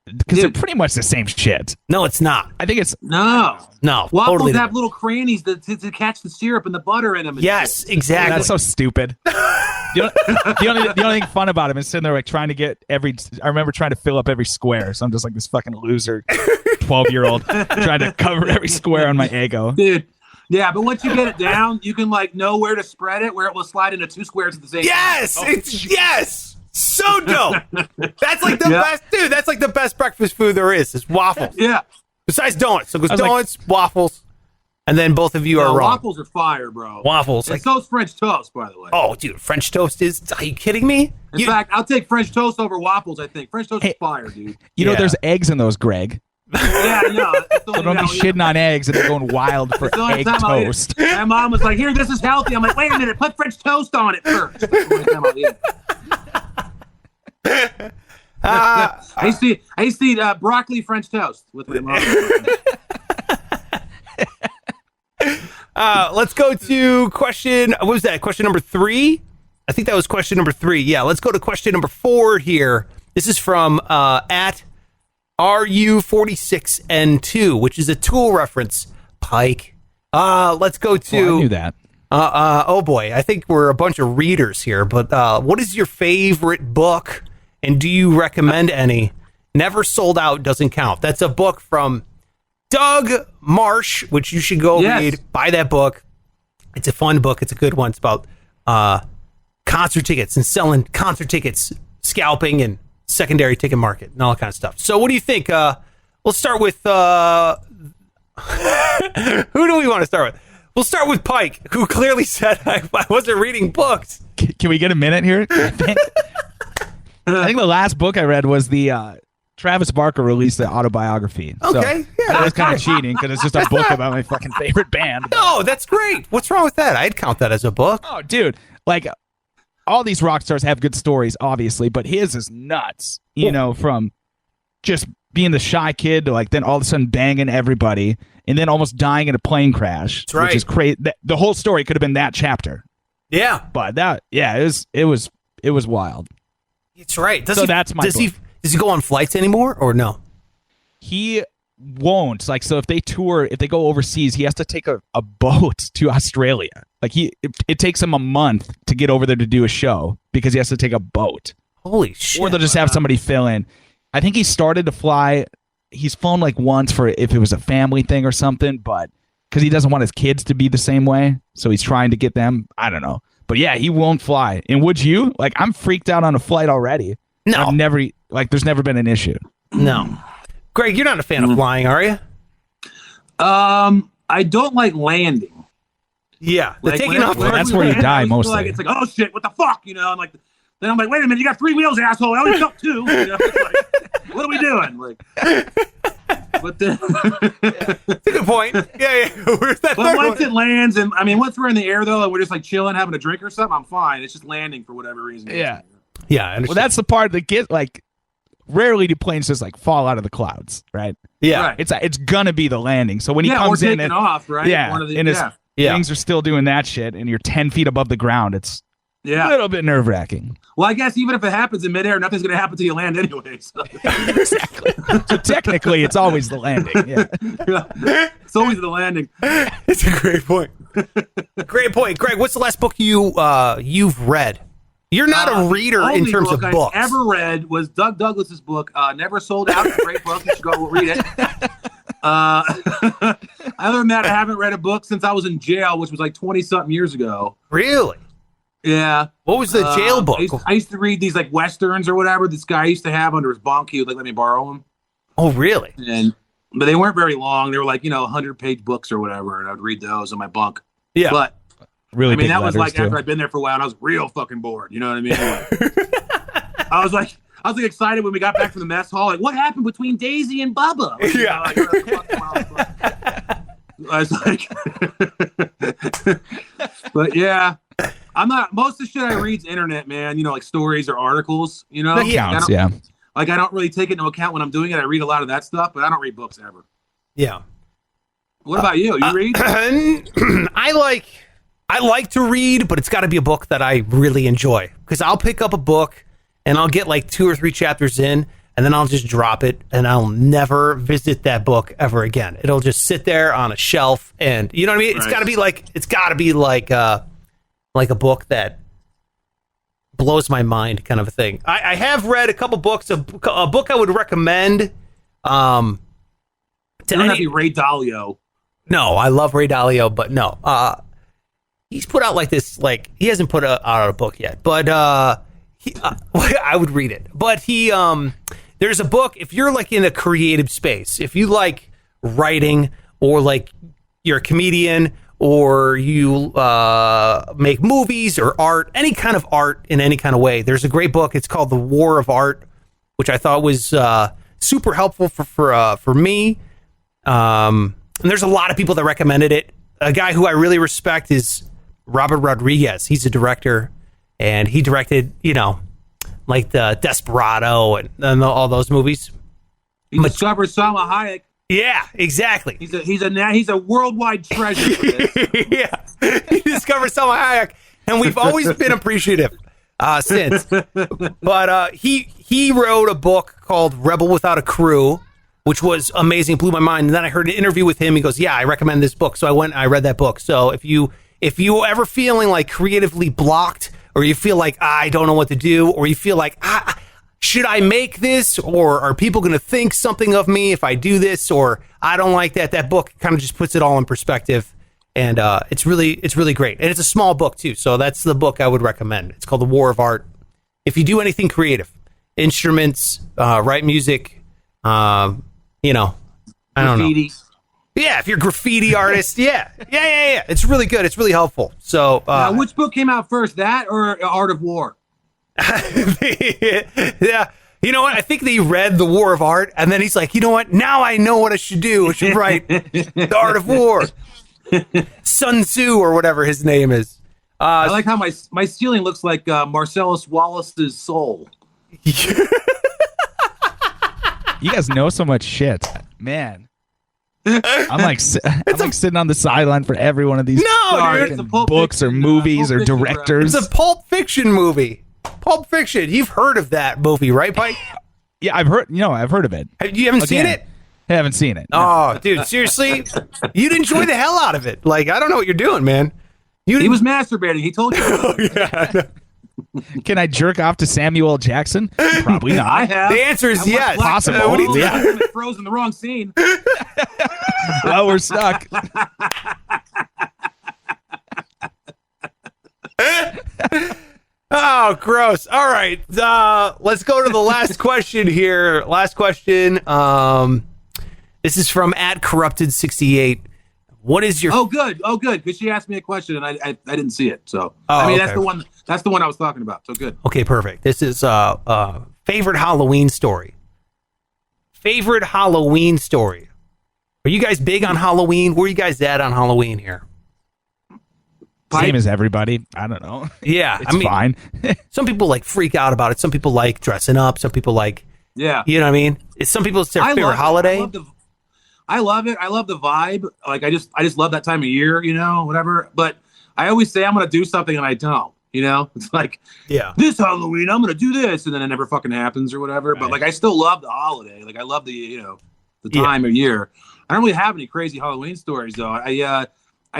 [SPEAKER 3] Because they're pretty much the same shit.
[SPEAKER 1] No, it's not.
[SPEAKER 3] I think it's...
[SPEAKER 1] No.
[SPEAKER 2] Waffles
[SPEAKER 1] totally
[SPEAKER 2] have
[SPEAKER 1] different.
[SPEAKER 2] little crannies to catch the syrup and the butter in them.
[SPEAKER 1] Yes, exactly.
[SPEAKER 3] That's so stupid. The only thing fun about him is sitting there like trying to get I remember trying to fill up every square. So I'm just like this fucking loser 12-year-old trying to cover every square on my Eggo.
[SPEAKER 2] Dude. Yeah, but once you get it down, you can like know where to spread it, where it will slide into 2 squares at the same time.
[SPEAKER 1] Yes! So dope. That's like the best, dude. That's like the best breakfast food there is waffles.
[SPEAKER 2] Yeah.
[SPEAKER 1] Besides donuts. So it goes donuts, waffles, and then both of you are wrong.
[SPEAKER 2] Waffles are fire, bro.
[SPEAKER 1] Waffles.
[SPEAKER 2] And so's French toast, by the way.
[SPEAKER 1] Oh, dude, French toast is... Are you kidding me?
[SPEAKER 2] In fact, I'll take French toast over waffles, I think. French toast is fire, dude.
[SPEAKER 3] You know there's eggs in those, Greg.
[SPEAKER 2] Yeah, no.
[SPEAKER 3] So don't be shitting on eggs and they're going wild for egg toast.
[SPEAKER 2] My mom was like, here, this is healthy. I'm like, wait a minute, put French toast on it first. I used to eat broccoli French toast with my mom.
[SPEAKER 1] Let's go to question. What was that? Question number 3? I think that was question number 3. Yeah, let's go to question number 4 here. This is from at RU46N2, which is a Tool reference. Pike. Let's go to.
[SPEAKER 3] I knew that.
[SPEAKER 1] Oh boy, I think we're a bunch of readers here. But what is your favorite book, and do you recommend any? Never Sold Out Doesn't Count. That's a book from Doug Marsh, which you should go read. Buy that book. It's a fun book. It's a good one. It's about concert tickets and selling concert tickets, scalping, and secondary ticket market, and all that kind of stuff. So what do you think? We'll start with... who do we want to start with? We'll start with Pike, who clearly said I wasn't reading books.
[SPEAKER 3] Can we get a minute here? I think the last book I read was the... Travis Barker released the autobiography.
[SPEAKER 1] Okay,
[SPEAKER 3] so that was kind of cheating because it's just a book about my fucking favorite band.
[SPEAKER 1] No, that's great. What's wrong with that? I'd count that as a book.
[SPEAKER 3] Oh, dude. Like, all these rock stars have good stories, obviously, but his is nuts. You know, from just being the shy kid to, like, then all of a sudden banging everybody and then almost dying in a plane crash.
[SPEAKER 1] That's right.
[SPEAKER 3] Which is crazy. The whole story could have been that chapter.
[SPEAKER 1] Yeah.
[SPEAKER 3] But it was wild.
[SPEAKER 1] It's right.
[SPEAKER 3] That's my book.
[SPEAKER 1] Does he go on flights anymore or no?
[SPEAKER 3] He won't. Like, so if they go overseas, he has to take a boat to Australia. Like, it takes him a month to get over there to do a show because he has to take a boat.
[SPEAKER 1] Holy shit.
[SPEAKER 3] Or they'll just have somebody fill in. I think he started to fly. He's flown like once for if it was a family thing or something, but because he doesn't want his kids to be the same way. So he's trying to get them. I don't know. But yeah, he won't fly. And would you? Like, I'm freaked out on a flight already.
[SPEAKER 1] No.
[SPEAKER 3] I've never, like, there's never been an issue.
[SPEAKER 1] No. Greg, you're not a fan of flying, are you?
[SPEAKER 2] I don't like landing.
[SPEAKER 1] Yeah. The
[SPEAKER 2] Like,
[SPEAKER 1] taking off
[SPEAKER 3] Well, that's where you die mostly.
[SPEAKER 2] Like, it's like, oh shit, what the fuck, you know? I'm like, then I'm like, wait a minute, you got 3 wheels, asshole. I only got 2. You know? It's like, what are we doing? Like, but then,
[SPEAKER 1] That's a good point. Yeah. Where's that?
[SPEAKER 2] but once it lands, and I mean, once we're in the air though, and we're just like chilling, having a drink or something, I'm fine. It's just landing for whatever reason.
[SPEAKER 3] Yeah.
[SPEAKER 1] Yeah, I understand.
[SPEAKER 3] Well, that's the part that gets, like, rarely do planes just, like, fall out of the clouds, right?
[SPEAKER 1] Yeah.
[SPEAKER 2] Right.
[SPEAKER 3] It's gonna be the landing. So when he comes
[SPEAKER 2] or
[SPEAKER 3] in
[SPEAKER 2] taking off, right?
[SPEAKER 3] yeah,
[SPEAKER 2] One of the,
[SPEAKER 3] and his
[SPEAKER 1] Yeah.
[SPEAKER 3] wings are still doing that shit, and you're 10 feet above the ground, it's a little bit nerve-wracking.
[SPEAKER 2] Well, I guess even if it happens in midair, nothing's going to happen till you land anyway. So.
[SPEAKER 3] Exactly. So technically, it's always the landing. Yeah.
[SPEAKER 2] It's always the landing.
[SPEAKER 1] It's a great point. Great point. Greg, what's the last book you've read? You're not a reader in terms of books.
[SPEAKER 2] I ever read was Doug Douglas's book, Never Sold Out. It's a great book. You should go read it. Other than that, I haven't read a book since I was in jail, which was like 20-something years ago.
[SPEAKER 1] Really?
[SPEAKER 2] Yeah.
[SPEAKER 1] What was the jail book?
[SPEAKER 2] I used to read these like Westerns or whatever this guy used to have under his bunk. He would like let me borrow them.
[SPEAKER 1] Oh, really?
[SPEAKER 2] But they weren't very long. They were like 100-page books or whatever, and I'd read those in my bunk.
[SPEAKER 1] Yeah.
[SPEAKER 2] But
[SPEAKER 3] Really
[SPEAKER 2] I mean,
[SPEAKER 3] big
[SPEAKER 2] that was
[SPEAKER 3] letters,
[SPEAKER 2] like
[SPEAKER 3] too.
[SPEAKER 2] after I'd been there for a while, and I was real fucking bored. You know what I mean? I was like excited when we got back from the mess hall. Like, what happened between Daisy and Bubba? Like, I was like, but yeah, I'm not. Most of the shit I read's internet, man. Like stories or articles.
[SPEAKER 3] That counts, yeah.
[SPEAKER 2] Like I don't really take it into account when I'm doing it. I read a lot of that stuff, but I don't read books ever.
[SPEAKER 1] Yeah.
[SPEAKER 2] What about you? You read?
[SPEAKER 1] I like to read, but it's got to be a book that I really enjoy, because I'll pick up a book and I'll get like 2 or 3 chapters in, and then I'll just drop it, and I'll never visit that book ever again. It'll just sit there on a shelf, and you know what I mean? Right. It's got to be like a book that blows my mind, kind of a thing. I have read a couple books. A book I would recommend.
[SPEAKER 2] You don't have to be Ray Dalio.
[SPEAKER 1] No, I love Ray Dalio, but no. He's put out he hasn't put out a book yet, but I would read it. But there's a book, if you're like in a creative space, if you like writing, or like you're a comedian, or you make movies or art, any kind of art in any kind of way, there's a great book. It's called The War of Art, which I thought was super helpful for me. And there's a lot of people that recommended it. A guy who I really respect is Robert Rodriguez. He's a director, and he directed, like the Desperado and all those movies.
[SPEAKER 2] He discovered Salma Hayek.
[SPEAKER 1] Yeah, exactly.
[SPEAKER 2] He's a worldwide treasure for this.
[SPEAKER 1] Yeah, he discovered Salma Hayek, and we've always been appreciative since. But he wrote a book called Rebel Without a Crew, which was amazing, blew my mind. And then I heard an interview with him. He goes, "Yeah, I recommend this book." So I went and I read that book. So if you ever feeling like creatively blocked, or you feel like I don't know what to do, or you feel like should I make this, or are people going to think something of me if I do this, or I don't like that book kind of just puts it all in perspective. And it's really great. And it's a small book too. So that's the book I would recommend. It's called The War of Art. If you do anything creative, instruments, write music, I don't know. Yeah, if you're a graffiti artist, yeah. It's really good. It's really helpful. So,
[SPEAKER 2] now, which book came out first, that or Art of War?
[SPEAKER 1] Yeah, you know what? I think they read The War of Art, and then he's like, you know what? Now I know what I should do. I should write The Art of War. Sun Tzu or whatever his name is.
[SPEAKER 2] I like how my ceiling looks like Marcellus Wallace's soul.
[SPEAKER 3] You guys know so much shit, man. I'm like sitting on the sideline for every one of these books or movies or directors.
[SPEAKER 1] It's a Pulp Fiction movie. Pulp Fiction. You've heard of that movie, right, Pike?
[SPEAKER 3] Yeah, I've heard of it.
[SPEAKER 1] You haven't seen it?
[SPEAKER 3] I haven't seen it.
[SPEAKER 1] Oh, dude, seriously? You'd enjoy the hell out of it. Like, I don't know what you're doing, man.
[SPEAKER 2] He was masturbating. He told you.
[SPEAKER 1] Oh, yeah.
[SPEAKER 3] Can I jerk off to Samuel L. Jackson? Probably not.
[SPEAKER 2] I have.
[SPEAKER 1] The answer is yes.
[SPEAKER 3] Possible.
[SPEAKER 1] What are you
[SPEAKER 2] doing? Froze in the wrong scene.
[SPEAKER 3] Well, we're stuck.
[SPEAKER 1] Oh, gross. All right. Let's go to the last question here. Last question. This is from @corrupted68. What is your...
[SPEAKER 2] Oh, good. Because she asked me a question and I didn't see it. So, okay. That's the one I was talking about. So good.
[SPEAKER 1] Okay, perfect. This is favorite Halloween story. Favorite Halloween story. Are you guys big on Halloween? Where are you guys at on Halloween here?
[SPEAKER 3] Same as everybody. I don't know.
[SPEAKER 1] Yeah.
[SPEAKER 3] It's fine.
[SPEAKER 1] Some people like freak out about it. Some people like dressing up. Some people like...
[SPEAKER 2] Yeah.
[SPEAKER 1] You know what I mean? Some people, it's their favorite holiday.
[SPEAKER 2] I love it. I love the vibe. Like I just love that time of year, whatever. But I always say I'm going to do something and I don't, it's like, this Halloween, I'm going to do this. And then it never fucking happens or whatever. Right. But like, I still love the holiday. Like I love the time of year. I don't really have any crazy Halloween stories though. I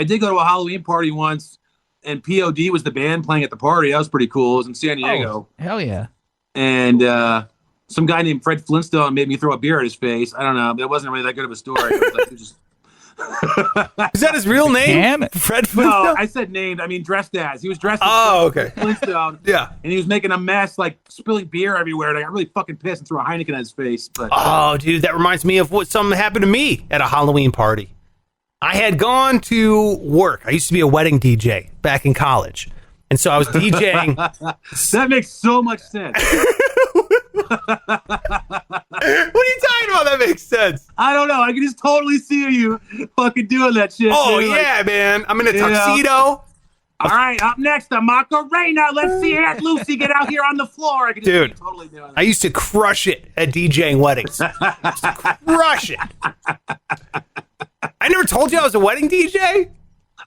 [SPEAKER 2] did go to a Halloween party once and POD was the band playing at the party. That was pretty cool. It was in San Diego.
[SPEAKER 3] Oh, hell yeah.
[SPEAKER 2] And, some guy named Fred Flintstone made me throw a beer at his face. I don't know. It wasn't really that good of a story. It was like,
[SPEAKER 1] Is that his real name?
[SPEAKER 3] Can?
[SPEAKER 1] Fred
[SPEAKER 2] No,
[SPEAKER 1] Flintstone?
[SPEAKER 2] I said named. I mean dressed as. He was dressed as
[SPEAKER 1] Okay.
[SPEAKER 2] Flintstone.
[SPEAKER 1] Yeah.
[SPEAKER 2] And he was making a mess, like spilling beer everywhere. And I got really fucking pissed and threw a Heineken at his face. But
[SPEAKER 1] Oh, dude, that reminds me of what something happened to me at a Halloween party. I had gone to work. I used to be a wedding DJ back in college. And so I was DJing.
[SPEAKER 2] that makes so much sense.
[SPEAKER 1] What are you talking about? That makes sense.
[SPEAKER 2] I don't know. I can just totally see you fucking doing that shit.
[SPEAKER 1] Oh,
[SPEAKER 2] dude.
[SPEAKER 1] yeah, man. I'm in a
[SPEAKER 2] Yeah.
[SPEAKER 1] tuxedo.
[SPEAKER 2] All right, up next, the Macarena. Let's see Aunt Lucy get out here on the floor. I can just see
[SPEAKER 1] Dude,
[SPEAKER 2] you totally doing
[SPEAKER 1] I
[SPEAKER 2] that.
[SPEAKER 1] used to crush it at DJing weddings. Crush it. I never told you I was a wedding DJ?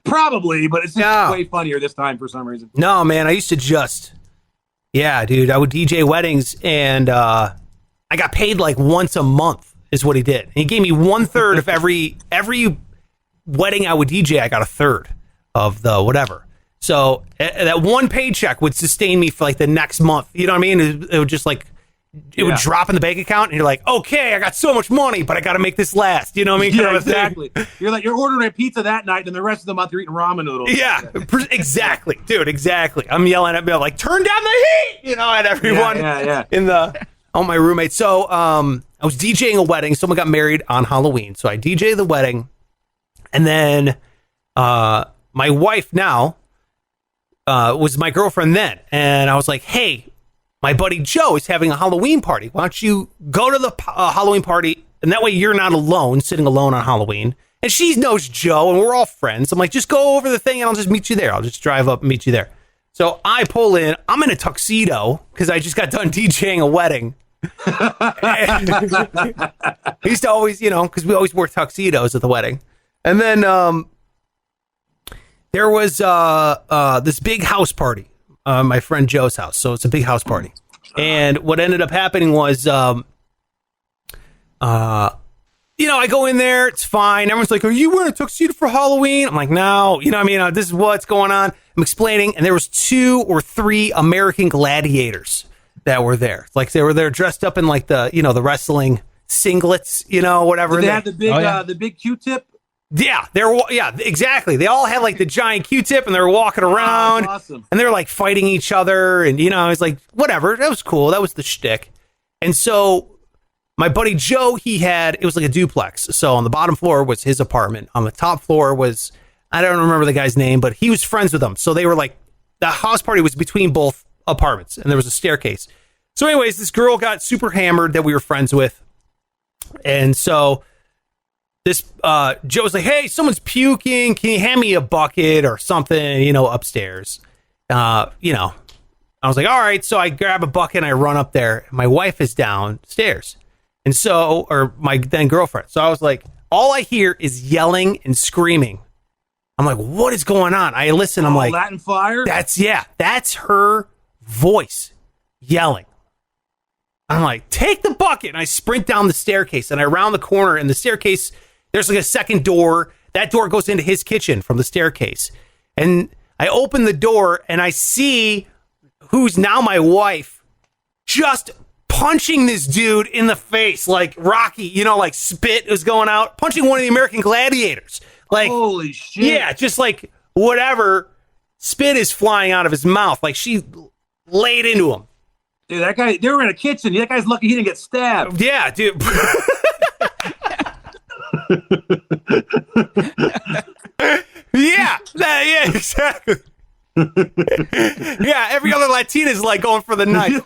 [SPEAKER 2] Probably, but it's just
[SPEAKER 1] No.
[SPEAKER 2] way funnier this time for some reason.
[SPEAKER 1] No, man. I used to just, yeah, dude. I would DJ weddings, and I got paid like once a month. Is what he did. And he gave me 1/3 of every wedding I would DJ. I got 1/3 of the whatever. So that one paycheck would sustain me for like the next month. You know what I mean? It would just like it would drop in the bank account, and you're like, okay, I got so much money, but I got to make this last. You know what I mean?
[SPEAKER 2] Yeah,
[SPEAKER 1] Kind of a thing.
[SPEAKER 2] exactly. You're ordering a pizza that night, and the rest of the month you're eating ramen noodles.
[SPEAKER 1] Yeah, exactly, dude. Exactly. I'm yelling at Bill like, turn down the heat, you know, at everyone
[SPEAKER 2] Yeah.
[SPEAKER 1] in the my roommates. So I was DJing a wedding. Someone got married on Halloween, so I DJ the wedding, and then my wife now was my girlfriend then, and I was like, hey, my buddy Joe is having a Halloween party. Why don't you go to the Halloween party, and that way you're not alone, sitting alone on Halloween. And she knows Joe, and we're all friends. I'm like, just go over the thing, and I'll just meet you there. I'll just drive up and meet you there. So I pull in. I'm in a tuxedo because I just got done DJing a wedding. He used to always, you know, because we always wore tuxedos at the wedding. And then there was this big house party, my friend Joe's house. So it's a big house party. And what ended up happening was, you know, I go in there, it's fine. Everyone's like, are you wearing a tuxedo for Halloween? I'm like, no, you know what I mean? This is what's going on. I'm explaining. And there was 2 or 3 American gladiators that were there. Like they were there dressed up in like the, you know, the wrestling singlets, you know, whatever.
[SPEAKER 2] Did they have the big, the big Q-tip?
[SPEAKER 1] Yeah, exactly. They all had like the giant Q-tip, and they were walking around,
[SPEAKER 2] awesome.
[SPEAKER 1] and they were like fighting each other, and you know, I was like, whatever, that was cool, that was the shtick. And so my buddy Joe, it was like a duplex. So on the bottom floor was his apartment. On the top floor was, I don't remember the guy's name, but he was friends with them. So they were like, the house party was between both apartments, and there was a staircase. So anyways, this girl got super hammered that we were friends with, and so this Joe's like, hey, someone's puking. Can you hand me a bucket or something, you know, upstairs? You know, I was like, all right. So I grab a bucket and I run up there. My wife is downstairs. And so, or my then girlfriend. So I was like, all I hear is yelling and screaming. I'm like, what is going on? I listen. I'm like,
[SPEAKER 2] Latin fire?
[SPEAKER 1] that's her voice yelling. I'm like, take the bucket. And I sprint down the staircase, and I round the corner, and the staircase, there's like a second door. That door goes into his kitchen from the staircase. And I open the door, and I see who's now my wife just punching this dude in the face like Rocky, you know, like spit is going out, punching one of the American gladiators. Like,
[SPEAKER 2] holy shit.
[SPEAKER 1] Yeah, just like whatever, spit is flying out of his mouth. Like she laid into him.
[SPEAKER 2] Dude, that guy, they were in a kitchen. That guy's lucky he didn't get stabbed.
[SPEAKER 1] Yeah, dude. Yeah, exactly. Yeah, every other Latina is like going for the knife.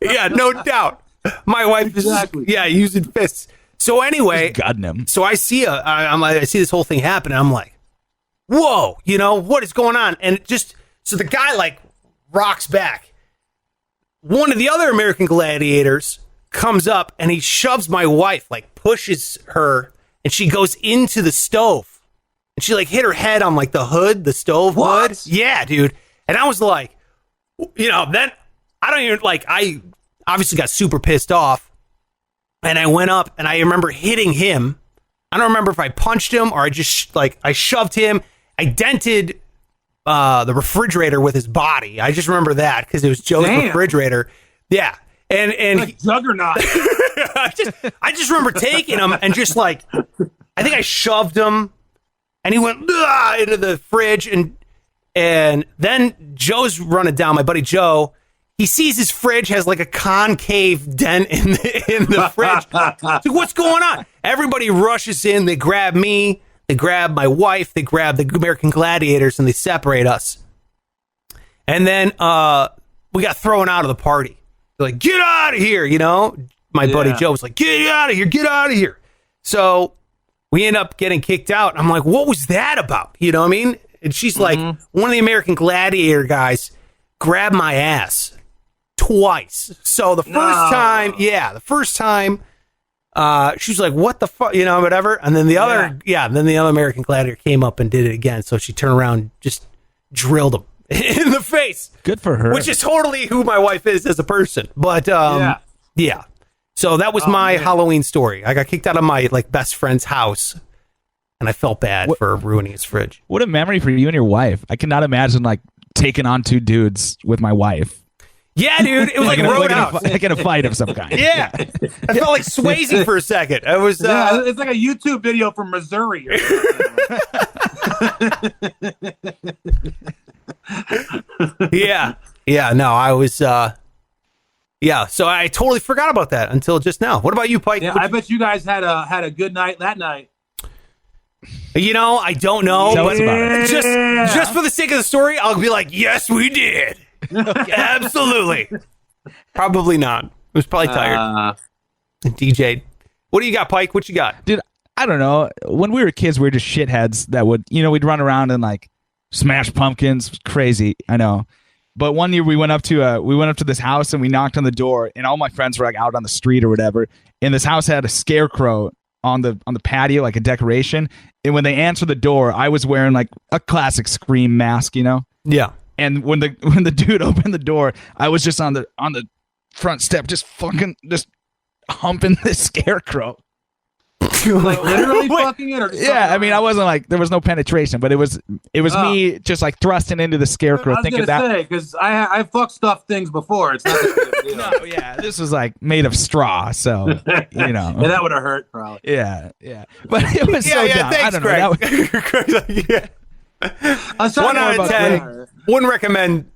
[SPEAKER 1] Yeah, no doubt. My wife is using fists. So anyway,
[SPEAKER 3] Goddamn him.
[SPEAKER 1] so I see I see this whole thing happen, and I'm like, whoa, you know, what is going on? And so the guy like rocks back. One of the other American gladiators comes up, and he shoves my wife, like pushes her, and she goes into the stove, and she like hit her head on like the hood, the stove hood. Yeah, dude. And I was like, you know, then I don't even like, I obviously got super pissed off, and I went up, and I remember hitting him. I don't remember if I punched him or I just I shoved him. I dented the refrigerator with his body. I just remember that because it was Joe's refrigerator. Yeah. And
[SPEAKER 2] like Juggernaut.
[SPEAKER 1] I just remember taking him and just like, I think I shoved him, and he went into the fridge, and then Joe's running down. My buddy Joe, he sees his fridge has like a concave dent in the fridge. So what's going on? Everybody rushes in. They grab me. They grab my wife. They grab the American Gladiators, and they separate us. And then we got thrown out of the party. They're like, get out of here, you know? My buddy Joe was like, get out of here, get out of here. So we end up getting kicked out. I'm like, what was that about? You know what I mean? And she's like, one of the American Gladiator guys grabbed my ass twice. So the first time, she was like, what the fuck, you know, whatever. And then the other American Gladiator came up and did it again. So she turned around and just drilled him in the face.
[SPEAKER 3] Good for her.
[SPEAKER 1] Which is totally who my wife is as a person. But, yeah. So that was my Halloween story. I got kicked out of my best friend's house, and I felt bad for ruining his fridge.
[SPEAKER 3] What a memory for you and your wife. I cannot imagine taking on two dudes with my wife.
[SPEAKER 1] Yeah, dude. It was like Roadhouse.
[SPEAKER 3] Like in a fight of some kind.
[SPEAKER 1] Yeah. I felt like Swayze for a second. I was.
[SPEAKER 2] It's like a YouTube video from Missouri.
[SPEAKER 1] Yeah. No, I was. Yeah, so I totally forgot about that until just now. What about you, Pike?
[SPEAKER 2] Yeah, I bet you guys had a good night that night.
[SPEAKER 1] You know, I don't know.
[SPEAKER 3] Tell us about it.
[SPEAKER 1] Just for the sake of the story, I'll be like, yes, we did. Absolutely. Probably not. I was probably tired. DJ. What do you got, Pike? What you got?
[SPEAKER 3] Dude, I don't know. When we were kids, we were just shitheads that would, we'd run around and smash pumpkins. It was crazy. I know. But one year we went up to this house and we knocked on the door, and all my friends were out on the street or whatever. And this house had a scarecrow on the patio, like a decoration. And when they answered the door, I was wearing a classic Scream mask,
[SPEAKER 1] Yeah. And
[SPEAKER 3] when the dude opened the door, I was just on the front step, just humping this scarecrow.
[SPEAKER 2] Literally fucking it? Or
[SPEAKER 3] yeah, I mean, I wasn't there was no penetration, but it was me just thrusting into the scarecrow, thinking that.
[SPEAKER 2] Because I fucked stuffed things before. It's not that big a deal.
[SPEAKER 3] No, yeah, this was made of straw, so
[SPEAKER 2] yeah, that would have hurt probably.
[SPEAKER 3] Yeah, but it was so dumb.
[SPEAKER 1] Thanks,
[SPEAKER 3] I don't know.
[SPEAKER 1] Greg. 1 out of 10. Wouldn't recommend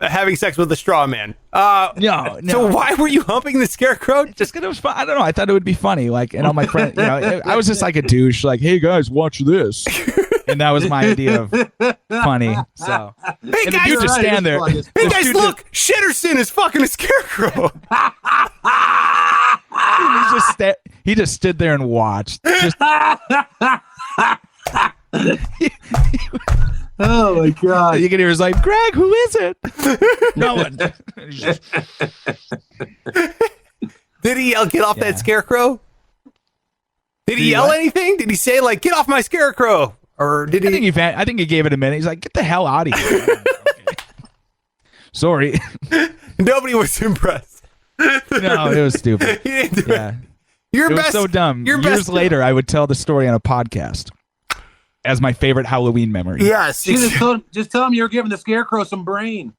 [SPEAKER 1] having sex with a straw man.
[SPEAKER 3] No.
[SPEAKER 1] So why were you humping the scarecrow?
[SPEAKER 3] Just because it was fun. I don't know. I thought it would be funny. And all my friends, I was just like a douche. Hey guys, watch this. And that was my idea of funny. So,
[SPEAKER 1] hey
[SPEAKER 3] and
[SPEAKER 1] guys,
[SPEAKER 3] the dude just stand there.
[SPEAKER 1] Hey guys, look, Shitterson is fucking a scarecrow.
[SPEAKER 3] He just stood there and watched.
[SPEAKER 2] Oh my god!
[SPEAKER 3] You can hear his Greg, who is it? No one.
[SPEAKER 1] Did he yell, "Get off that scarecrow"? Did he yell anything? Did he say "Get off my scarecrow"? Or did he?
[SPEAKER 3] I think he gave it a minute. He's like, "Get the hell out of here!" Okay. Sorry.
[SPEAKER 1] Nobody was impressed.
[SPEAKER 3] No, it was stupid.
[SPEAKER 1] He didn't do it.
[SPEAKER 3] It was so dumb. Years later, I would tell the story on a podcast as my favorite Halloween memory.
[SPEAKER 1] Yes.
[SPEAKER 2] Just tell him you're giving the scarecrow some brain.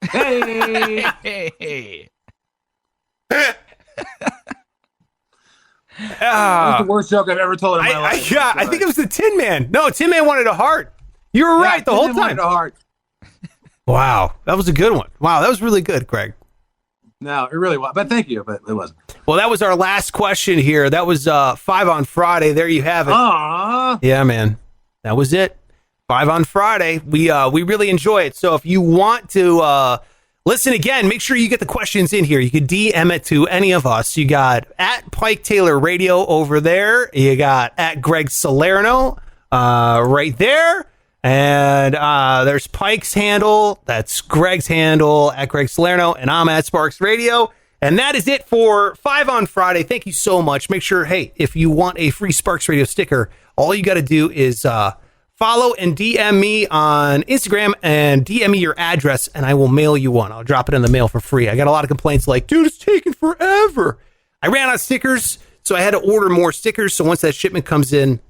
[SPEAKER 2] Hey.
[SPEAKER 3] Hey.
[SPEAKER 2] That's the worst joke I've ever told in my life.
[SPEAKER 1] I think it was the Tin Man. No, Tin Man wanted a heart. You were right the whole time.
[SPEAKER 2] Wanted a heart.
[SPEAKER 1] Wow, that was a good one. Wow, that was really good, Greg.
[SPEAKER 2] No, it really was. But thank you, but it wasn't.
[SPEAKER 1] Well, that was our last question here. That was 5 on Friday. There you have it.
[SPEAKER 2] Aww.
[SPEAKER 1] Yeah, man. That was it. 5 on Friday. We really enjoy it. So if you want to listen again, make sure you get the questions in here. You can DM it to any of us. You got at Pike Taylor Radio over there. You got at Greg Salerno right there. And there's Pike's handle. That's Greg's handle at Greg Salerno. And I'm at Sparks Radio. And that is it for 5 on Friday. Thank you so much. Make sure, hey, if you want a free Sparks Radio sticker, all you got to do is follow and DM me on Instagram and DM me your address, and I will mail you one. I'll drop it in the mail for free. I got a lot of complaints dude, it's taking forever. I ran out of stickers, so I had to order more stickers. So once that shipment comes in,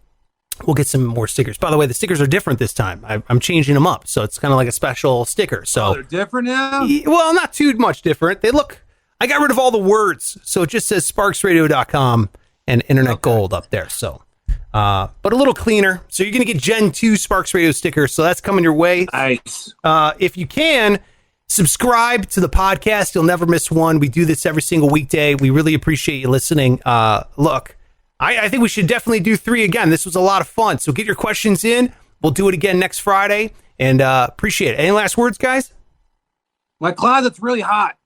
[SPEAKER 1] we'll get some more stickers. By the way, the stickers are different this time. I'm changing them up, so it's kind of like a special sticker. So
[SPEAKER 2] they're different now?
[SPEAKER 1] Well, not too much different. I got rid of all the words, so it just says sparksradio.com and internet gold up there. So but a little cleaner. So you're going to get Gen 2 Sparks Radio stickers. So that's coming your way.
[SPEAKER 2] Nice.
[SPEAKER 1] If you can, subscribe to the podcast. You'll never miss one. We do this every single weekday. We really appreciate you listening. Look, I think we should definitely do 3 again. This was a lot of fun. So get your questions in. We'll do it again next Friday, and appreciate it. Any last words, guys?
[SPEAKER 2] My closet's really hot.